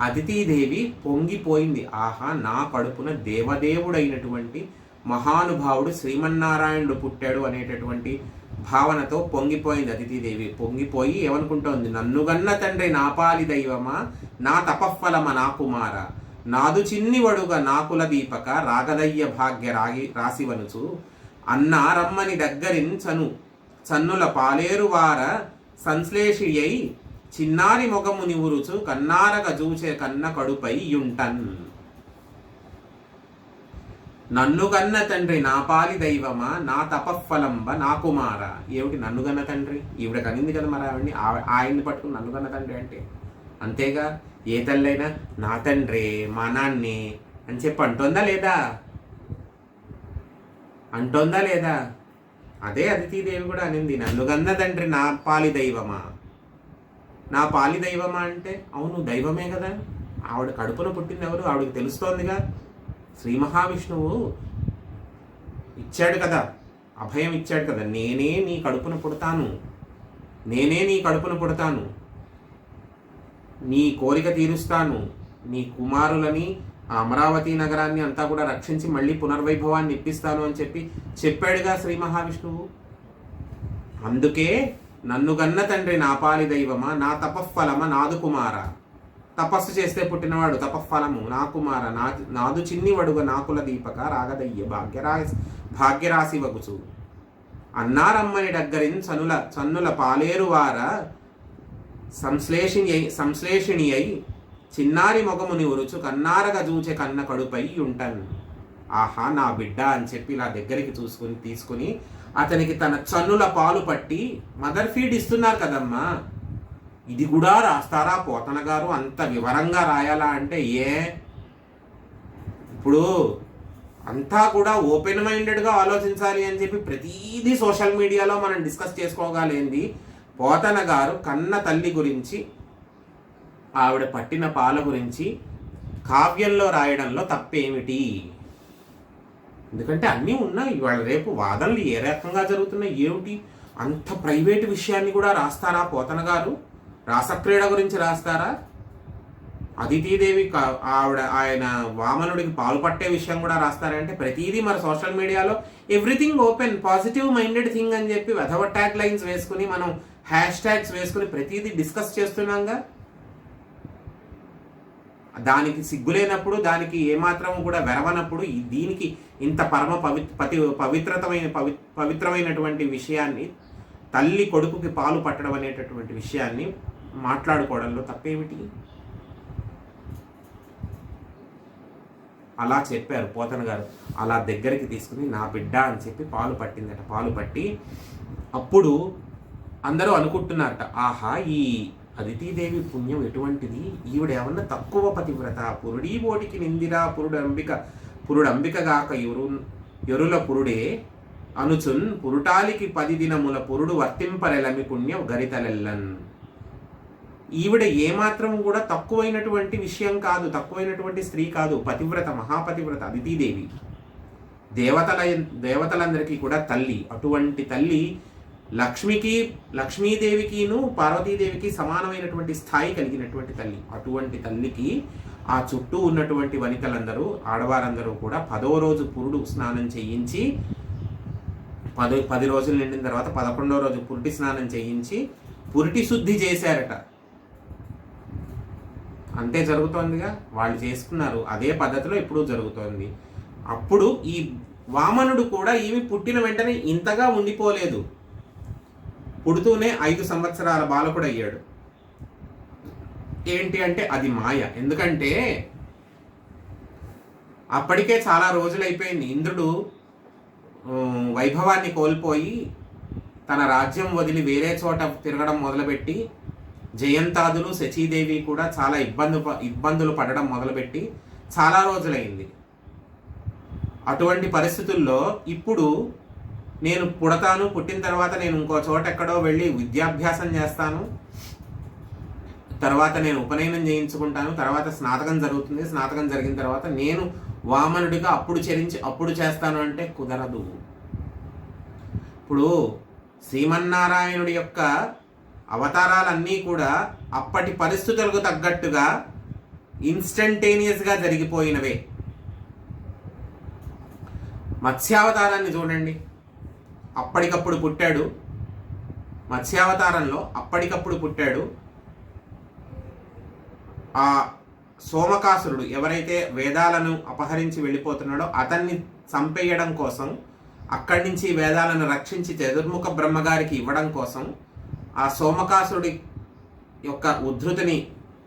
అదితీదేవి పొంగిపోయింది. ఆహా, నా కడుపున దేవదేవుడైనటువంటి మహానుభావుడు శ్రీమన్నారాయణుడు పుట్టాడు అనేటటువంటి భావనతో పొంగిపోయింది అదితీదేవి. పొంగిపోయి ఏమనుకుంటోంది? నన్నుగన్న తండ్రి నాపాలి దైవమా, నా తపఫలమ నా కుమార, నాదు చిన్ని వడుగ నాకుల దీపక, రాగదయ్య భాగ్య రాసివనుచు అన్నారమ్మని దగ్గరిన్ చన్నుల పాలేరువార సంశ్లేషియై చిన్నారి మొగము నివురుచు కన్నారగ జూచే కన్న కడుపై యుంటన్. నన్నుగన్న తండ్రి నాపాలి దైవమా, నా తపఫలంబ నా కుమార. ఏమిటి నన్నుగన్న తండ్రి? ఈవిడ కనింది కదా మరి ఆవిడ్ని, ఆయన్ని పట్టుకుని నన్నుగన్న తండ్రి అంటే అంతేగా. ఏ తల్లైనా నా తండ్రి మా నాన్నే అని చెప్పి అంటోందా లేదా? అంటోందా లేదా? అదే అదితీదేవి కూడా అనింది, నన్నుగన్న తండ్రి నా పాలి దైవమా. నా పాలి దైవమా అంటే అవును దైవమే కదా. ఆవిడ కడుపున పుట్టింది ఎవరు? ఆవిడకి తెలుస్తోందిగా. శ్రీ మహావిష్ణువు ఇచ్చాడు కదా, అభయం ఇచ్చాడు కదా, నేనే నీ కడుపున పుడతాను, నేనే నీ కడుపున పుడతాను, నీ కోరిక తీరుస్తాను, నీ కుమారులని అమరావతి నగరాన్ని అంతా కూడా రక్షించి మళ్ళీ పునర్వైభవాన్ని ఇప్పిస్తాను అని చెప్పాడుగా శ్రీ మహావిష్ణువు. అందుకే నన్నుగన్న తండ్రి నాపాలి దైవమా, నా తపఫలమ నాదు కుమార. తపస్సు చేస్తే పుట్టినవాడు తపఫలము నా కుమార, నాదు చిన్ని వడుగ నాకుల దీపక, రాగదయ్య భాగ్యరాశి వగుచు అన్నారమ్మని దగ్గరిన్ చన్నుల పాలేరువార సంశ్లేషిణి అయి చిన్నారి మొగముని ఉరుచు కన్నారగా జూచే కన్న కడుపై ఉంటాను. ఆహా, నా బిడ్డ అని చెప్పి ఇలా దగ్గరికి తీసుకుని అతనికి తన చన్నుల పాలు పట్టి మదర్ ఫీడ్ ఇస్తున్నారు కదమ్మా. ఇది కూడా రాస్తారా పోతన గారు? అంత వివరంగా రాయాలా అంటే ఇప్పుడు అంతా కూడా ఓపెన్ మైండెడ్గా ఆలోచించాలి అని చెప్పి ప్రతిదీ సోషల్ మీడియాలో మనం డిస్కస్ చేసుకోగలేంది. పోతన గారు కన్న తల్లి గురించి, ఆవిడ పట్టిన పాల గురించి కావ్యంలో రాయడంలో తప్పేమిటి? ఎందుకంటే అన్నీ ఉన్నాయి. ఇవాళ రేపు వాదనలు ఏ రకంగా జరుగుతున్నాయి ఏమిటి? అంత ప్రైవేట్ విషయాన్ని కూడా రాస్తారా పోతన గారు? రాసక్రీడ గురించి రాస్తారా? అదితీదేవి ఆయన వామనుడికి పాలు పట్టే విషయం కూడా రాస్తారంటే ప్రతిదీ మరి సోషల్ మీడియాలో everything open positive minded thing అని చెప్పి వెధవ ట్యాగ్ లైన్స్ వేసుకుని మనం హ్యాష్ ట్యాగ్స్ వేసుకుని ప్రతిదీ డిస్కస్ చేస్తున్నాంగా. దానికి సిగ్గులేనప్పుడు, దానికి ఏమాత్రం కూడా వెరవనప్పుడు దీనికి ఇంత పరమ పవిత్రమైనటువంటి విషయాన్ని, తల్లి కొడుకుకి పాలు పట్టడం అనేటటువంటి విషయాన్ని మాట్లాడుకోవడంలో తప్పేమిటి? అలా చెప్పారు పోతన గారు. అలా దగ్గరికి తీసుకుని నా బిడ్డ అని చెప్పి పాలు పట్టిందట. పాలు పట్టి అప్పుడు అందరూ అనుకుంటున్నారట, ఆహా, ఈ అదితీదేవి పుణ్యం ఎటువంటిది, ఈవిడ ఏమన్నా తక్కువ పతివ్రత, పురుడీ బోటికి నిందిరా పురుడంబికగాక ఎరుల పురుడే అనుచున్ పురుటాలికి 10 దినముల పురుడు వర్తింపరెలమి పుణ్యం గరితలెల్లన్. ఈవిడ ఏమాత్రం కూడా తక్కువైనటువంటి విషయం కాదు, తక్కువైనటువంటి స్త్రీ కాదు, పతివ్రత, మహాపతివ్రత అదితీదేవి. దేవతలందరికీ కూడా తల్లి. అటువంటి తల్లి లక్ష్మీదేవికిను పార్వతీదేవికి సమానమైనటువంటి స్థాయి కలిగినటువంటి తల్లి. అటువంటి తల్లికి ఆ చుట్టూ ఉన్నటువంటి వనితలందరూ, ఆడవారందరూ కూడా 10వ రోజు పురుడు స్నానం చేయించి 10 రోజులు నిండిన తర్వాత 11వ రోజు పురిటి స్నానం చేయించి పురిటి శుద్ధి చేశారట. అంతే జరుగుతోందిగా, వాళ్ళు చేసుకున్నారు. అదే పద్ధతిలో ఇప్పుడు జరుగుతోంది. అప్పుడు ఈ వామనుడు కూడా ఈమె పుట్టిన వెంటనే ఇంతగా ఉండిపోలేదు. పుడుతూనే 5 సంవత్సరాల బాలకుడు అయ్యాడు. ఏంటి అంటే అది మాయ. ఎందుకంటే అప్పటికే చాలా రోజులైపోయింది. ఇంద్రుడు వైభవాన్ని కోల్పోయి తన రాజ్యం వదిలి వేరే చోట తిరగడం మొదలుపెట్టి, జయంతాదులు శచీదేవి కూడా చాలా ఇబ్బందులు పడడం మొదలుపెట్టి చాలా రోజులైంది. అటువంటి పరిస్థితుల్లో ఇప్పుడు నేను పుడతాను, పుట్టిన తర్వాత నేను ఇంకో చోట ఎక్కడో వెళ్ళి విద్యాభ్యాసం చేస్తాను, తర్వాత నేను ఉపనయనం చేయించుకుంటాను, తర్వాత స్నాతకం జరుగుతుంది, స్నాతకం జరిగిన తర్వాత నేను వామనుడిగా అప్పుడు చెరించి అప్పుడు చేస్తాను అంటే కుదరదు. ఇప్పుడు శ్రీమన్నారాయణుడి యొక్క అవతారాలన్నీ కూడా అప్పటి పరిస్థితులకు తగ్గట్టుగా ఇన్స్టంటేనియస్గా జరిగిపోయినవే. మత్స్యావతారాన్ని చూడండి, అప్పటికప్పుడు పుట్టాడు. మత్స్యావతారంలో అప్పటికప్పుడు పుట్టాడు. ఆ సోమకాసురుడు ఎవరైతే వేదాలను అపహరించి వెళ్ళిపోతున్నాడో అతన్ని చంపేయడం కోసం, అక్కడి నుంచి వేదాలను రక్షించి చతుర్ముఖ బ్రహ్మగారికి ఇవ్వడం కోసం, ఆ సోమకాసురుడి యొక్క ఉద్ధృతిని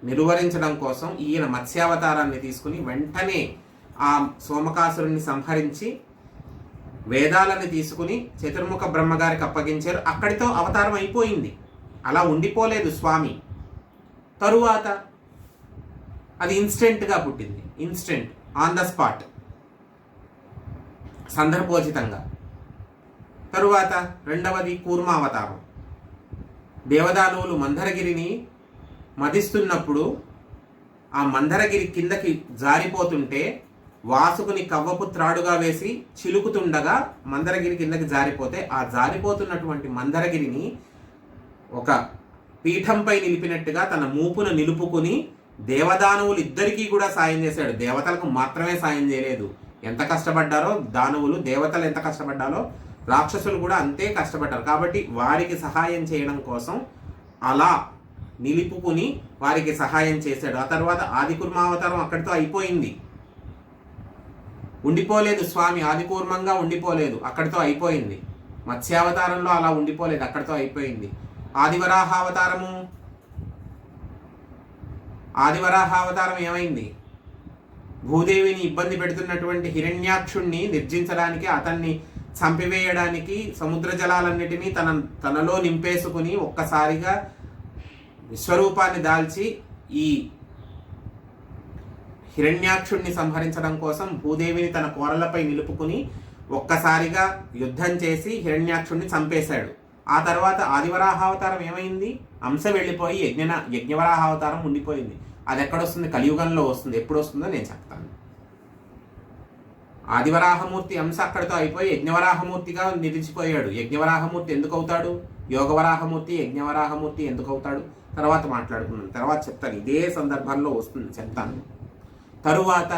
నిర్వహించడం కోసం ఈయన మత్స్యావతారాన్ని తీసుకుని వెంటనే ఆ సోమకాసురుడిని సంహరించి వేదాలను తీసుకుని చతుర్ముఖ బ్రహ్మగారికి అప్పగించారు. అక్కడితో అవతారం అయిపోయింది. అలా ఉండిపోలేదు స్వామి. తరువాత అది ఇన్స్టెంట్గా పుట్టింది. ఇన్స్టెంట్, ఆన్ ద స్పాట్, సందర్భోచితంగా. తరువాత రెండవది కూర్మావతారం. దేవదానవులు మందరగిరిని మదిస్తున్నప్పుడు ఆ మందరగిరి కిందకి జారిపోతుంటే వాసుకుని కవ్వపు త్రాడుగా వేసి చిలుకుతుండగా మందరగిరి కిందకి జారిపోతే ఆ జారిపోతున్నటువంటి మందరగిరిని ఒక పీఠంపై నిలిపినట్టుగా తన మూపును నిలుపుకుని దేవదానవులు ఇద్దరికీ కూడా సాయం చేశాడు. దేవతలకు మాత్రమే సాయం చేయలేదు. ఎంత కష్టపడ్డారో దానవులు, దేవతలు ఎంత కష్టపడ్డారో రాక్షసులు కూడా అంతే కష్టపడ్డారు. కాబట్టి వారికి సహాయం చేయడం కోసం అలా నిలుపుకుని వారికి సహాయం చేశాడు. ఆ తర్వాత ఆదికూర్మావతారం అక్కడితో అయిపోయింది. ఉండిపోలేదు స్వామి, ఆదికూర్మంగా ఉండిపోలేదు, అక్కడితో అయిపోయింది. మత్స్యావతారంలో అలా ఉండిపోలేదు, అక్కడితో అయిపోయింది. ఆదివరాహావతారం ఏమైంది? భూదేవిని ఇబ్బంది పెడుతున్నటువంటి హిరణ్యాక్షుణ్ణి నిర్జించడానికి, అతన్ని చంపివేయడానికి సముద్ర జలాలన్నిటినీ తనలో నింపేసుకుని ఒక్కసారిగా విశ్వరూపాన్ని దాల్చి ఈ హిరణ్యాక్షుణ్ణి సంహరించడం కోసం భూదేవిని తన కోరలపై నిలుపుకుని ఒక్కసారిగా యుద్ధం చేసి హిరణ్యాక్షుణ్ణి చంపేశాడు. ఆ తర్వాత ఆదివరాహావతారం ఏమైంది? అంశ వెళ్ళిపోయి యజ్ఞవరాహావతారం ఉండిపోయింది. అది ఎక్కడొస్తుంది? కలియుగంలో వస్తుంది. ఎప్పుడు వస్తుందో నేను చెప్తాను. ఆదివరాహమూర్తి అంశ అక్కడితో అయిపోయి యజ్ఞవరాహమూర్తిగా నిలిచిపోయాడు. యజ్ఞవరాహమూర్తి ఎందుకు అవుతాడు? యోగవరాహమూర్తి, యజ్ఞవరాహమూర్తి ఎందుకు అవుతాడు? తర్వాత మాట్లాడుకున్నాను, తర్వాత చెప్తాను. ఇదే సందర్భంలో వస్తుంది, చెప్తాను. తరువాత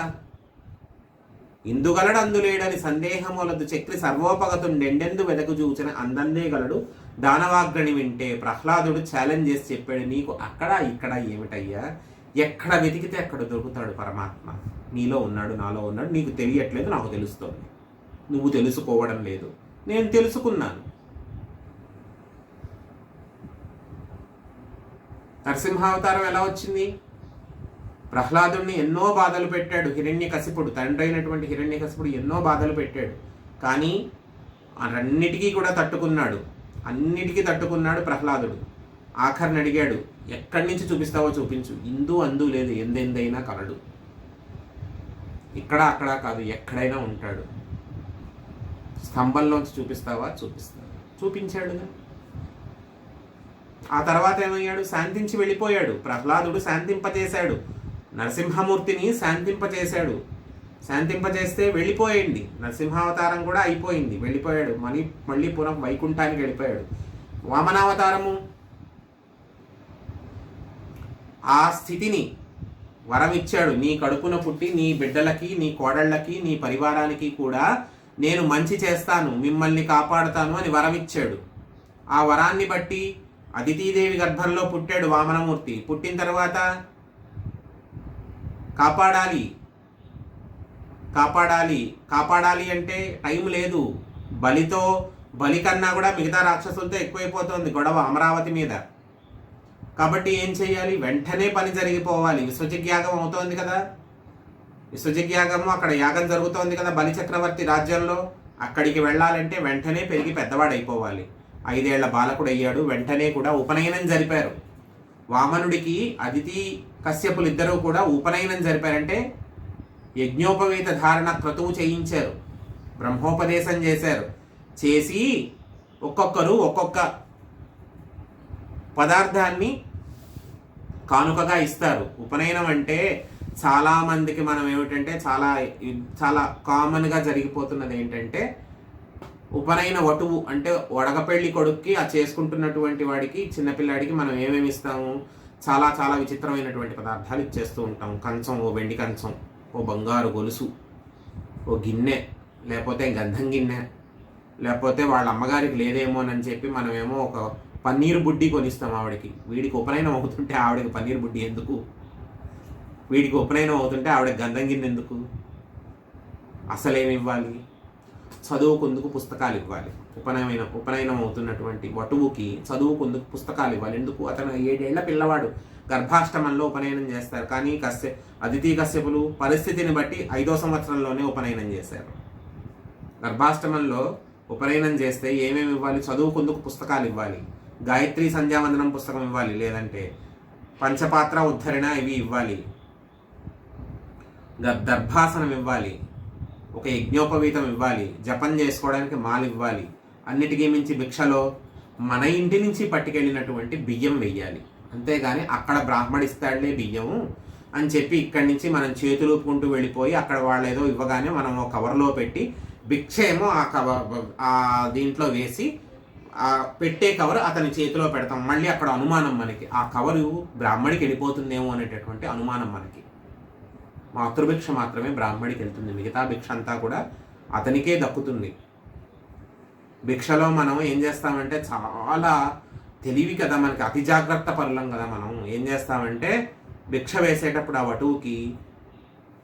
ఇందుగలడు అందులేడని సందేహములదు చక్రి సర్వోపగతుండెండెందు వెదకు చూచిన అందందే గలడు దానవాగ్రని వింటే ప్రహ్లాదుడు ఛాలెంజ్ చేసి చెప్పాడు, నీకు అక్కడ ఇక్కడ ఏమిటయ్యా, ఎక్కడ వెతికితే అక్కడ దొరుకుతాడు పరమాత్మ. నీలో ఉన్నాడు, నాలో ఉన్నాడు. నీకు తెలియట్లేదు, నాకు తెలుస్తోంది. నువ్వు తెలుసుకోవడం లేదు, నేను తెలుసుకున్నాను. నరసింహావతారం ఎలా వచ్చింది? ప్రహ్లాదుడిని ఎన్నో బాధలు పెట్టాడు హిరణ్యకశిపుడు. తండ్రి అయినటువంటి హిరణ్యకశిపుడు ఎన్నో బాధలు పెట్టాడు. కానీ అన్నిటికీ కూడా తట్టుకున్నాడు. అన్నిటికీ తట్టుకున్నాడు ప్రహ్లాదుడు. ఆఖరిని అడిగాడు, ఎక్కడి నుంచి చూపిస్తావో చూపించు. ఇందు అందు లేదు, ఎందెందైనా కలడు. ఇక్కడ అక్కడ కాదు, ఎక్కడైనా ఉంటాడు. స్తంభంలోంచి చూపిస్తావా? చూపిస్తాడు. చూపించాడుగా. ఆ తర్వాత ఏమయ్యాడు? శాంతించి వెళ్ళిపోయాడు. ప్రహ్లాదుడు శాంతింపజేశాడు, నరసింహమూర్తిని శాంతింపజేశాడు. శాంతింపజేస్తే వెళ్ళిపోయింది. నరసింహావతారం కూడా అయిపోయింది, వెళ్ళిపోయాడు. మళ్ళీ పునః వైకుంఠానికి వెళ్ళిపోయాడు. వామనావతారము ఆ స్థితిని వరమిచ్చాడు. నీ కడుపున పుట్టి నీ బిడ్డలకి, నీ కోడళ్ళకి, నీ పరివారానికి కూడా నేను మంచి చేస్తాను, మిమ్మల్ని కాపాడుతాను అని వరమిచ్చాడు. ఆ వరాన్ని బట్టి అదితీదేవి గర్భంలో పుట్టాడు వామనమూర్తి. పుట్టిన తర్వాత కాపాడాలి అంటే టైం లేదు. బలి కన్నా కూడా మిగతా రాక్షసులతో ఎక్కువైపోతుంది గొడవ అమరావతి మీద. కాబట్టి ఏం చేయాలి? వెంటనే పని జరిగిపోవాలి. విశ్వజిజ్ఞాగం అవుతోంది కదా. విసర్జిక్ యాగము, అక్కడ యాగం జరుగుతోంది కదా బలి చక్రవర్తి రాజ్యంలో. అక్కడికి వెళ్ళాలంటే వెంటనే పెరిగి పెద్దవాడైపోవాలి. 5 ఏళ్ల బాలకుడు అయ్యాడు. వెంటనే కూడా ఉపనయనం జరిపారు. వామనుడికి అదితి కశ్యపులు ఇద్దరూ కూడా ఉపనయనం జరిపారంటే యజ్ఞోపవీత ధారణ క్రతువు చేయించారు, బ్రహ్మోపదేశం చేశారు. చేసి ఒక్కొక్కరు ఒక్కొక్క పదార్థాన్ని కానుకగా ఇస్తారు. ఉపనయనం అంటే చాలామందికి మనం ఏమిటంటే చాలా చాలా కామన్గా జరిగిపోతున్నది ఏంటంటే, ఉపనయన వటువు అంటే వడగపెళ్లి కొడుక్కి ఆ చేసుకుంటున్నటువంటి వాడికి చిన్నపిల్లాడికి మనం ఏమేమి ఇస్తాము, చాలా చాలా విచిత్రమైనటువంటి పదార్థాలు ఇచ్చేస్తూ ఉంటాం. కంచం, ఓ వెండి కంచం, ఓ బంగారు గొలుసు, ఓ గిన్నె, లేకపోతే గంధం గిన్నె, లేకపోతే వాళ్ళ అమ్మగారికి లేదేమోనని చెప్పి మనమేమో ఒక పన్నీరు బుడ్డి కొనిస్తాం ఆవిడకి. వీడికి ఉపనయనం అవుతుంటే ఆవిడకి పన్నీరు బుడ్డి ఎందుకు, వీడికి ఉపనయనం అవుతుంటే ఆవిడకి గంధం గిన్నె ఎందుకు? అసలేమి ఇవ్వాలి? చదువుకుందుకు పుస్తకాలు ఇవ్వాలి. ఉపనయనం అవుతున్నటువంటి వటువుకి చదువుకుందుకు పుస్తకాలు ఇవ్వాలి. ఎందుకు? అతను 7 ఏళ్ల పిల్లవాడు, గర్భాష్టమంలో ఉపనయనం చేస్తారు. కానీ అదితి కశ్యపులు పరిస్థితిని బట్టి 5వ సంవత్సరంలోనే ఉపనయనం చేశారు. గర్భాష్టమంలో ఉపనయనం చేస్తే ఏమేమి ఇవ్వాలి? చదువుకుందుకు పుస్తకాలు ఇవ్వాలి, గాయత్రి సంధ్యావందనం పుస్తకం ఇవ్వాలి, లేదంటే పంచపాత్ర ఉద్ధరణ ఇవి ఇవ్వాలి, దర్భాసనం ఇవ్వాలి, ఒక యజ్ఞోపవీతం ఇవ్వాలి, జపం చేసుకోవడానికి మాలు ఇవ్వాలి. అన్నిటికీ మించి భిక్షలో మన ఇంటి నుంచి పట్టుకెళ్ళినటువంటి బియ్యం వెయ్యాలి. అంతేగాని అక్కడ బ్రాహ్మడిస్తాడులే బియ్యము అని చెప్పి ఇక్కడి నుంచి మనం చేతులూపుకుంటూ వెళ్ళిపోయి అక్కడ వాళ్ళు ఏదో ఇవ్వగానే మనం ఒక కవర్లో పెట్టి భిక్ష ఏమో ఆ దీంట్లో వేసి ఆ పెట్టే కవర్ అతని చేతిలో పెడతాం. మళ్ళీ అక్కడ అనుమానం మనకి, ఆ కవరు బ్రాహ్మడికి వెళ్ళిపోతుందేమో అనేటటువంటి అనుమానం మనకి. మాతృభిక్ష మాత్రమే బ్రాహ్మడికి వెళ్తుంది, మిగతా భిక్ష అంతా కూడా అతనికే దక్కుతుంది. భిక్షలో మనం ఏం చేస్తామంటే చాలా తెలివి కదా, మనకి అతి జాగ్రత్త పరులం కదా. మనం ఏం చేస్తామంటే భిక్ష వేసేటప్పుడు ఆ వటువుకి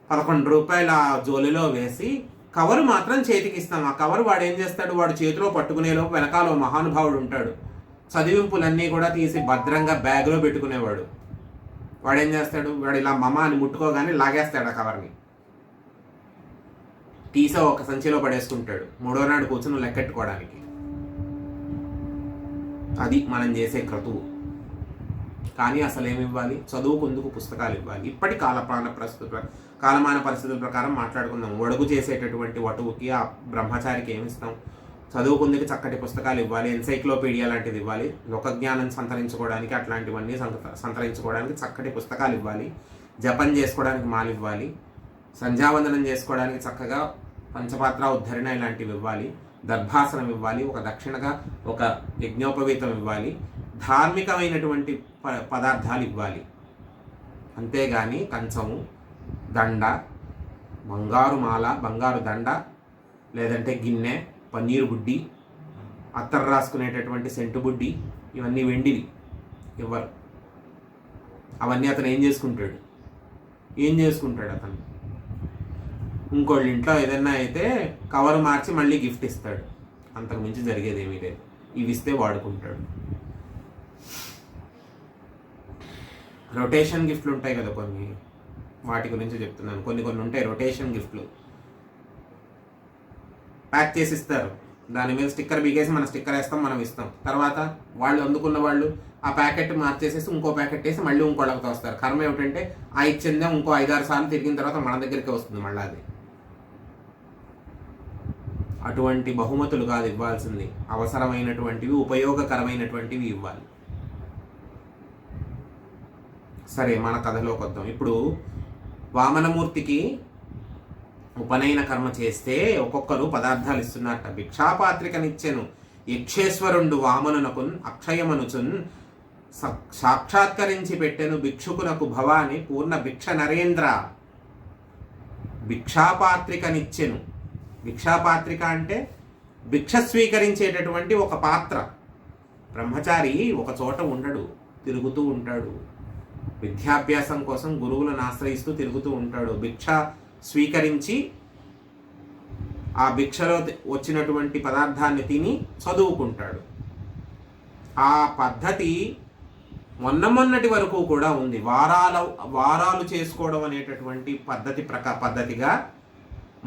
11 రూపాయల జోలిలో వేసి కవరు మాత్రం చేతికి ఇస్తాం. ఆ కవరు వాడు ఏం చేస్తాడు, వాడు చేతిలో పట్టుకునేలోపు వెనకాల మహానుభావుడు ఉంటాడు, చదివింపులన్నీ కూడా తీసి భద్రంగా బ్యాగ్లో పెట్టుకునేవాడు. వాడు ఏం చేస్తాడు, వాడు ఇలా మమ అని ముట్టుకోగానే లాగేస్తాడు ఆ కవర్ని, తీసా ఒక సంచిలో పడేసుకుంటాడు. 3వ నాడు కూర్చుని లెక్కెట్టుకోవడానికి. అది మనం చేసే క్రతువు. కానీ అసలు ఏమి ఇవ్వాలి? చదువుకుందుకు పుస్తకాలు ఇవ్వాలి. ఇప్పటి కాలమాన పరిస్థితుల ప్రకారం మాట్లాడుకుందాం. ఒడుగు చేసేటటువంటి వటువుకి ఆ బ్రహ్మచారికి ఏమిస్తాం? చదువుకుందుకు చక్కటి పుస్తకాలు ఇవ్వాలి, ఎన్సైక్లోపీడియా లాంటిది ఇవ్వాలి, లోకజ్ఞానం సంతరించుకోవడానికి అట్లాంటివన్నీ సంతరించుకోవడానికి చక్కటి పుస్తకాలు ఇవ్వాలి, జపం చేసుకోవడానికి మాలు ఇవ్వాలి, సంధ్యావందనం చేసుకోవడానికి చక్కగా పంచపాత్ర ఉద్ధరణ ఇలాంటివి ఇవ్వాలి, దర్భాసనం ఇవ్వాలి, ఒక దక్షిణగా ఒక యజ్ఞోపవీతం ఇవ్వాలి, ధార్మికమైనటువంటి పదార్థాలు ఇవ్వాలి. అంతేగాని కంచము, దండ, బంగారు మాల, బంగారు దండ, లేదంటే గిన్నె, పన్నీరు బుడ్డి, అత్తరు రాసుకునేటటువంటి సెంటు బుడ్డి, ఇవన్నీ వెండివి ఇవ్వరు. అవన్నీ అతను ఏం చేసుకుంటాడు అతను? ఇంకోళ్ళ ఇంట్లో ఏదైనా అయితే కవర్ మార్చి మళ్ళీ గిఫ్ట్ ఇస్తాడు. అంతకు మించి జరిగేది ఏమీ లేదు. ఇవి ఇస్తే వాడుకుంటాడు. రొటేషన్ గిఫ్ట్లు ఉంటాయి కదా కొన్ని, వాటి గురించి చెప్తున్నాను. కొన్ని ఉంటాయి రొటేషన్ గిఫ్ట్లు, ప్యాక్ చేసి ఇస్తారు. దాని మీద స్టిక్కర్ బిగేసి మన స్టిక్కర్ వేస్తాం, మనం ఇస్తాం. తర్వాత వాళ్ళు అందుకున్న వాళ్ళు ఆ ప్యాకెట్ మార్చేసేసి ఇంకో ప్యాకెట్ వేసి మళ్ళీ ఇంకోళ్ళకి వస్తారు. కర్మ ఏమిటంటే ఆ ఇచ్చిందే ఇంకో 5-6 సార్లు తిరిగిన తర్వాత మన దగ్గరికి వస్తుంది మళ్ళీ అది. అటువంటి బహుమతులు కాదు ఇవ్వాల్సింది, అవసరమైనటువంటివి, ఉపయోగకరమైనటువంటివి ఇవ్వాలి. సరే, మన కథలోకి వద్దాం. ఇప్పుడు వామనమూర్తికి ఉపనయన కర్మ చేస్తే ఒక్కొక్కరు పదార్థాలు ఇస్తున్నారట. భిక్షాపాత్రికనిచ్చెను యక్షేశ్వరుండు వామనునకున్ అక్షయమనుచున్ సాక్షాత్కరించి పెట్టెను భిక్షుకునకు భవాని పూర్ణ భిక్ష నరేంద్ర. భిక్షాపాత్రికనిచ్చెను. భిక్షాపాత్రిక అంటే భిక్ష స్వీకరించేటటువంటి ఒక పాత్ర. బ్రహ్మచారి ఒక చోట ఉండడు, తిరుగుతూ ఉంటాడు. విద్యాభ్యాసం కోసం గురువులను ఆశ్రయిస్తూ తిరుగుతూ ఉంటాడు. భిక్ష స్వీకరించి ఆ భిక్షలో వచ్చినటువంటి పదార్థాన్ని తిని చదువుకుంటాడు. ఆ పద్ధతి మొన్నటి వరకు కూడా ఉంది. వారాలు చేసుకోవడం అనేటటువంటి పద్ధతిగా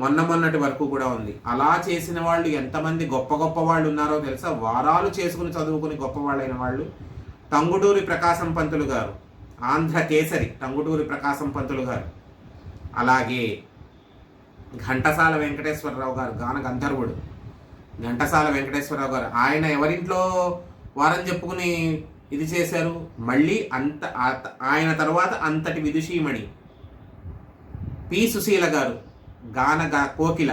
మొన్నటి వరకు కూడా ఉంది. అలా చేసిన వాళ్ళు ఎంతమంది గొప్ప వాళ్ళు ఉన్నారో తెలుసా? వారాలు చేసుకుని చదువుకుని గొప్పవాళ్ళైన వాళ్ళు టంగుటూరి ప్రకాశం పంతులు గారు, ఆంధ్ర కేసరి టంగుటూరి ప్రకాశం పంతులు గారు, అలాగే ఘంటసాల వెంకటేశ్వరరావు గారు, గాన గంధర్వుడు ఘంటసాల వెంకటేశ్వరరావు గారు. ఆయన ఎవరింట్లో వారం చెప్పుకుని ఇది చేశారు? మళ్ళీ ఆయన తర్వాత అంతటి విదుషీమణి పి సుశీల గారు, కోకిల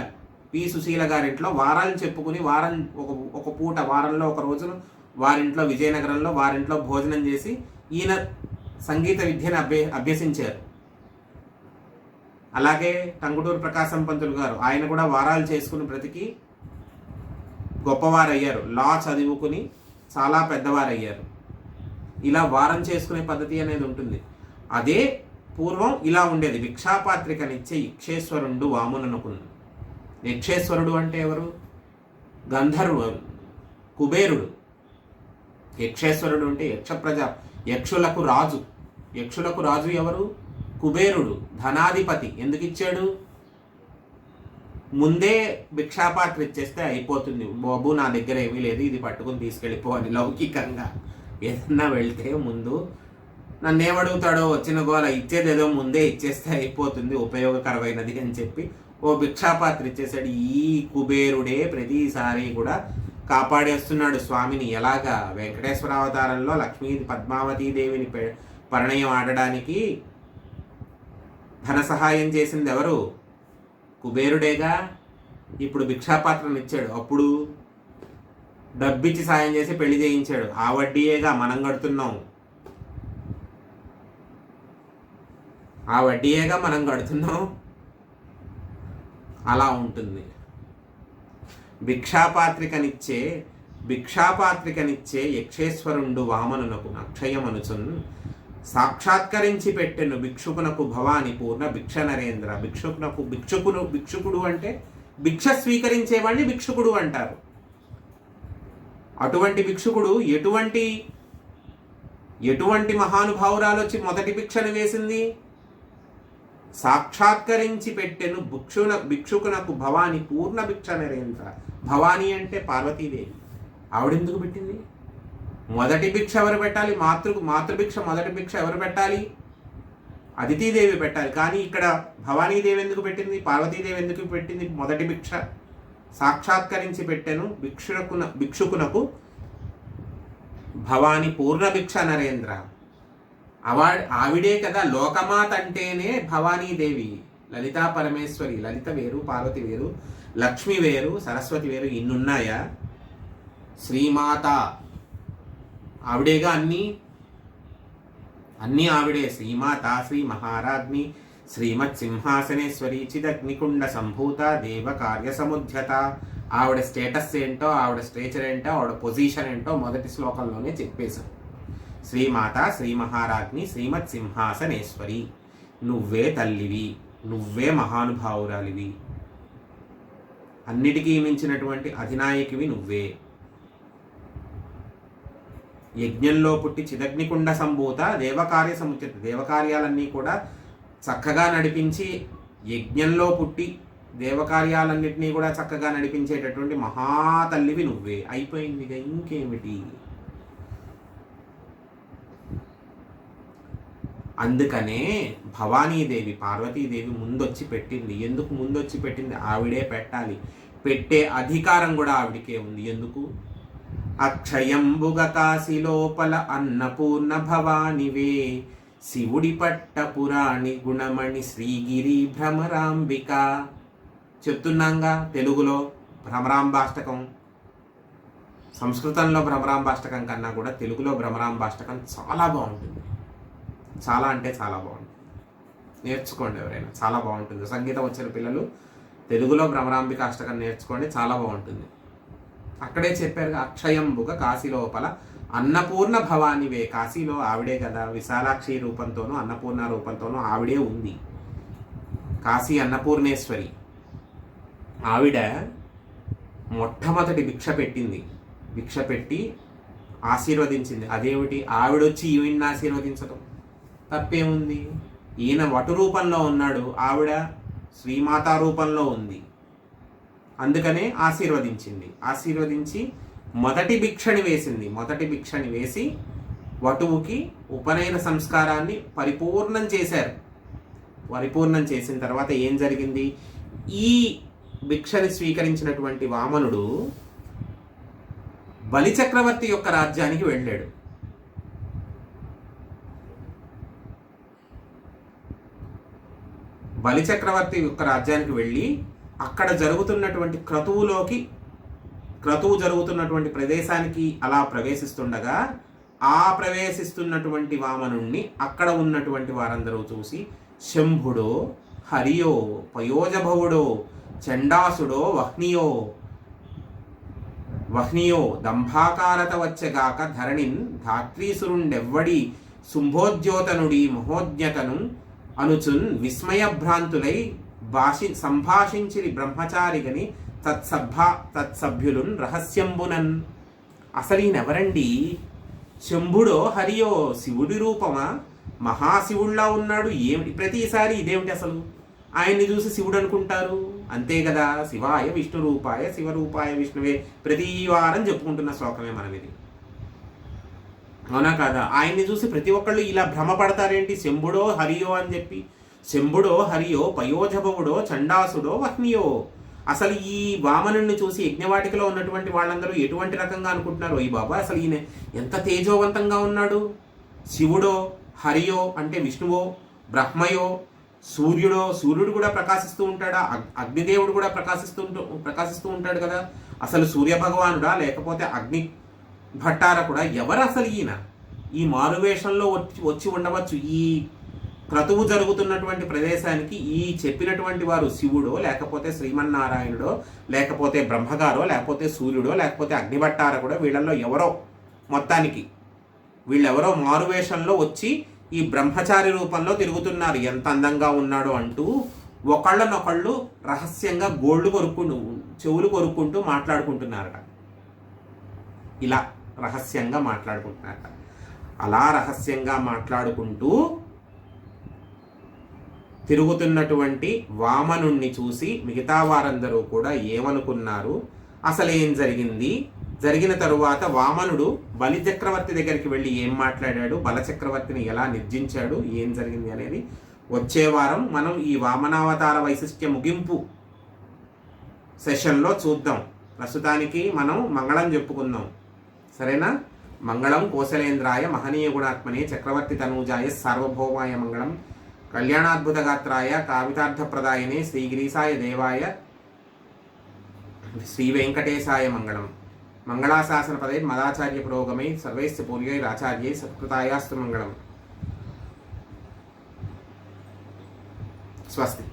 పి సుశీల గారింట్లో వారాలు చెప్పుకుని ఒక పూట వారంలో ఒక రోజును వారింట్లో విజయనగరంలో వారింట్లో భోజనం చేసి ఈయన సంగీత విద్యను అభ్యసించారు. అలాగే టంగుటూరు ప్రకాశం పంతులు గారు, ఆయన కూడా వారాలు చేసుకుని బ్రతికి గొప్పవారయ్యారు. లా చదువుకుని చాలా పెద్దవారయ్యారు. ఇలా వారం చేసుకునే పద్ధతి అనేది ఉంటుంది. అదే పూర్వం ఇలా ఉండేది. భిక్షాపాత్రికనిచ్చే యక్షేశ్వరుడు వాముననుకుంది. యక్షేశ్వరుడు అంటే ఎవరు? గంధర్వుడు, కుబేరుడు. యక్షేశ్వరుడు అంటే యక్షులకు రాజు ఎవరు? కుబేరుడు, ధనాధిపతి. ఎందుకు ఇచ్చాడు? ముందే భిక్షాపాత్ర ఇచ్చేస్తే అయిపోతుంది, బాబు నా దగ్గర ఏమీ లేదు, ఇది పట్టుకుని తీసుకెళ్ళిపోవాలి. లౌకికంగా ఏదన్నా వెళ్తే ముందు నన్ను ఏమడుగుతాడో వచ్చిన గోల ఇచ్చేదేదో ముందే ఇచ్చేస్తే అయిపోతుంది, ఉపయోగకరమైనది అని చెప్పి ఓ భిక్షాపాత్ర ఇచ్చేసాడు. ఈ కుబేరుడే ప్రతిసారి కూడా కాపాడేస్తున్నాడు స్వామిని. ఎలాగా? వెంకటేశ్వర అవతారంలో పద్మావతీదేవిని పరిణయం ఆడడానికి ధన సహాయం చేసింది ఎవరు? కుబేరుడేగా. ఇప్పుడు భిక్షాపాత్రను ఇచ్చాడు, అప్పుడు డబ్బిచ్చి సాయం చేసి పెళ్లి చేయించాడు. ఆ వడ్డీయేగా మనం కడుతున్నాం. అలా ఉంటుంది. భిక్షాపాత్రికనిచ్చే యక్షేశ్వరుండు వామనునకు అక్షయమనుచున్ సాక్షాత్కరించి పెట్టెను భిక్షుకునకు భవాని పూర్ణ భిక్ష నరేంద్ర. భిక్షుకుడు అంటే భిక్ష స్వీకరించేవాడిని భిక్షుకుడు అంటారు. అటువంటి భిక్షుకుడు ఎటువంటి మహానుభావురాలు వచ్చి మొదటి భిక్షను వేసింది? సాక్షాత్కరించి పెట్టెను భిక్షుకునకు భవాని పూర్ణ భిక్ష నరేంద్ర. భవాని అంటే పార్వతీదేవి. ఆవిడెందుకు పెట్టింది? మొదటి భిక్ష ఎవరు పెట్టాలి? మాతృభిక్ష మొదటి భిక్ష ఎవరు పెట్టాలి? అదితీదేవి పెట్టాలి. కానీ ఇక్కడ భవానీదేవి ఎందుకు పెట్టింది? పార్వతీదేవి ఎందుకు పెట్టింది మొదటి భిక్ష? సాక్షాత్కరించి పెట్టెను భిక్షుకునకు భవాని పూర్ణ భిక్ష నరేంద్ర. ఆవిడే కదా లోకమాత అంటేనే భవానీదేవి. లలితా పరమేశ్వరి, లలిత వేరు, పార్వతి వేరు, లక్ష్మి వేరు, సరస్వతి వేరు, ఇన్నున్నాయా? శ్రీమాత ఆవిడేగా. అన్నీ ఆవిడే. శ్రీమాత, శ్రీ మహారాజ్ని, శ్రీమత్ సింహాసనేశ్వరి, చిదగ్నికుండ సంభూత, దేవ కార్య సముద్యత. ఆవిడ స్టేటస్ ఏంటో, ఆవిడ స్టేచర్ ఏంటో, ఆవిడ పొజిషన్ ఏంటో మొదటి శ్లోకంలోనే చెప్పేశారు. శ్రీమాత, శ్రీ మహారాజ్ని, శ్రీమత్ సింహాసనేశ్వరి. నువ్వే తల్లివి, నువ్వే మహానుభావురాలివి, అన్నిటికీ మించినటువంటి అధినాయకివి నువ్వే. యజ్ఞంలో పుట్టి చిదగ్నికుండ సంభూత, దేవకార్య సముచిత. దేవకార్యాలన్నీ కూడా చక్కగా నడిపించి, యజ్ఞంలో పుట్టి దేవకార్యాలన్నింటినీ కూడా చక్కగా నడిపించేటటువంటి మహాతల్లివి నువ్వే. అయిపోయిందిగా, ఇంకేమిటి? అందుకనే భవానీదేవి, పార్వతీదేవి ముందొచ్చి పెట్టింది. ఎందుకు ముందొచ్చి పెట్టింది? ఆవిడే పెట్టాలి. పెట్టే అధికారం కూడా ఆవిడికే ఉంది. ఎందుకు? అక్షయంబుగ కాశీ లోపల అన్నపూర్ణ భవానివే, శివుడి పట్ట పురాణి గుణమణి శ్రీగిరి భ్రమరాంబిక. చెప్తున్నాంగా తెలుగులో భ్రమరాంబాష్టకం. సంస్కృతంలో భ్రమరాంబాష్టకం కన్నా కూడా తెలుగులో భ్రమరాంబాష్టకం చాలా బాగుంటుంది. చాలా అంటే చాలా బాగుంటుంది. నేర్చుకోండి ఎవరైనా, చాలా బాగుంటుంది. సంగీతం వచ్చిన పిల్లలు తెలుగులో భ్రమరాంబిక అష్టకం నేర్చుకోండి, చాలా బాగుంటుంది. అక్కడే చెప్పారు, అక్షయంబుగ కాశీ లోపల అన్నపూర్ణ భవానివే. కాశీలో ఆవిడే కదా, విశాలాక్షి రూపంతోనూ అన్నపూర్ణ రూపంతోనూ ఆవిడే ఉంది. కాశీ అన్నపూర్ణేశ్వరి. ఆవిడ మొట్టమొదటి భిక్ష పెట్టింది. భిక్ష పెట్టి ఆశీర్వదించింది. అదేమిటి, ఆవిడొచ్చి ఈవిడ్ని ఆశీర్వదించడం తప్పేముంది? ఈయన వటు రూపంలో ఉన్నాడు, ఆవిడ శ్రీమాతా రూపంలో ఉంది. అందుకనే ఆశీర్వదించింది. ఆశీర్వదించి మొదటి భిక్షని వేసింది. మొదటి భిక్షని వేసి వటువుకి ఉపనయన సంస్కారాన్ని పరిపూర్ణం చేశారు. పరిపూర్ణం చేసిన తర్వాత ఏం జరిగింది? ఈ భిక్షని స్వీకరించినటువంటి వామనుడు బలిచక్రవర్తి యొక్క రాజ్యానికి వెళ్ళాడు. బలిచక్రవర్తి యొక్క రాజ్యానికి వెళ్ళి అక్కడ జరుగుతున్నటువంటి క్రతువు జరుగుతున్నటువంటి ప్రదేశానికి అలా ప్రవేశిస్తుండగా ఆ ప్రవేశిస్తున్నటువంటి వామనుణ్ణి అక్కడ ఉన్నటువంటి వారందరూ చూసి శంభుడో హరియో పయోజభవుడో చండాసుడో వహ్నియో దంభాకారత వచ్చెగాక ధరణిన్ ధాత్రీసురుండెవ్వడి శుంభోద్యోతనుడి మహోజ్ఞతను అనుచున్ విస్మయభ్రాంతులై సంభాషించిరి బ్రహ్మచారిగని తత్సభ్యులున్ రహస్యంబునన్. అసలు ఈయనెవరండి? శంభుడో హరియో శివుడి రూపమా? మహాశివుడిలా ఉన్నాడు. ఏమిటి ప్రతిసారి ఇదేమిటి? అసలు ఆయన్ని చూసి శివుడు అనుకుంటారు, అంతే కదా. శివాయ విష్ణు రూపాయ శివరూపాయ విష్ణువే ప్రతి వారం చెప్పుకుంటున్న శ్లోకమే మనం ఇది, అవునా కాదా? ఆయన్ని చూసి ప్రతి ఒక్కళ్ళు ఇలా భ్రమపడతారేంటి? శంభుడో హరియో అని చెప్పి. శంభుడో హరియో పయోజభవుడో చండాసుడో వహ్నియో. అసలు ఈ వామనుణ్ణి చూసి యజ్ఞవాటికలో ఉన్నటువంటి వాళ్ళందరూ ఎటువంటి రకంగా అనుకుంటున్నారు? ఈ బాబా అసలు ఈయన ఎంత తేజోవంతంగా ఉన్నాడు. శివుడో హరియో అంటే విష్ణువో, బ్రహ్మయో, సూర్యుడు కూడా ప్రకాశిస్తూ ఉంటాడా? అగ్నిదేవుడు కూడా ప్రకాశిస్తూ ఉంటాడు కదా. అసలు సూర్య భగవానుడా లేకపోతే అగ్ని భట్టారకుడా? ఎవరు అసలు ఈయన? ఈ మారువేషంలో వచ్చి ఉండవచ్చు ఈ క్రతువు జరుగుతున్నటువంటి ప్రదేశానికి. ఈ చెప్పినటువంటి వారు శివుడో లేకపోతే శ్రీమన్నారాయణుడో లేకపోతే బ్రహ్మగారో లేకపోతే సూర్యుడో లేకపోతే అగ్నిభట్టారకుడో, వీళ్ళల్లో ఎవరో, మొత్తానికి వీళ్ళెవరో మారువేషంలో వచ్చి ఈ బ్రహ్మచారి రూపంలో తిరుగుతున్నారు. ఎంత అందంగా ఉన్నాడో అంటూ ఒకళ్ళనొకళ్ళు రహస్యంగా చెవులు కొరుక్కుంటూ మాట్లాడుకుంటున్నారట. ఇలా రహస్యంగా మాట్లాడుకుంటున్నారట. అలా రహస్యంగా మాట్లాడుకుంటూ తిరుగుతున్నటువంటి వామనుణ్ణి చూసి మిగతా వారందరూ కూడా ఏమనుకున్నారు? అసలు ఏం జరిగింది? జరిగిన తరువాత వామనుడు బలిచక్రవర్తి దగ్గరికి వెళ్ళి ఏం మాట్లాడాడు, బలచక్రవర్తిని ఎలా నిర్జించాడు, ఏం జరిగింది అనేది వచ్చే వారం మనం ఈ వామనావతార వైశిష్ట్య ముగింపు సెషన్లో చూద్దాం. ప్రస్తుతానికి మనం మంగళం చెప్పుకుందాం, సరేనా? మంగళం కోసలేంద్రాయ మహనీయ గుణాత్మనే చక్రవర్తి తనూజాయ సార్వభౌమాయ మంగళం కళ్యాణాద్భుతగాత్రాయ కావితార్థప్రదాయనే శ్రీగిరీశాయ దేవాయ శ్రీ వెంకటేశాయ మంగళం. మంగళాశాసన పదే మదాచార్య పురోగమై సర్వైశ్చ పూర్యైరాచార్యై సత్కృతాయాస్తు మంగళం. స్వస్తి.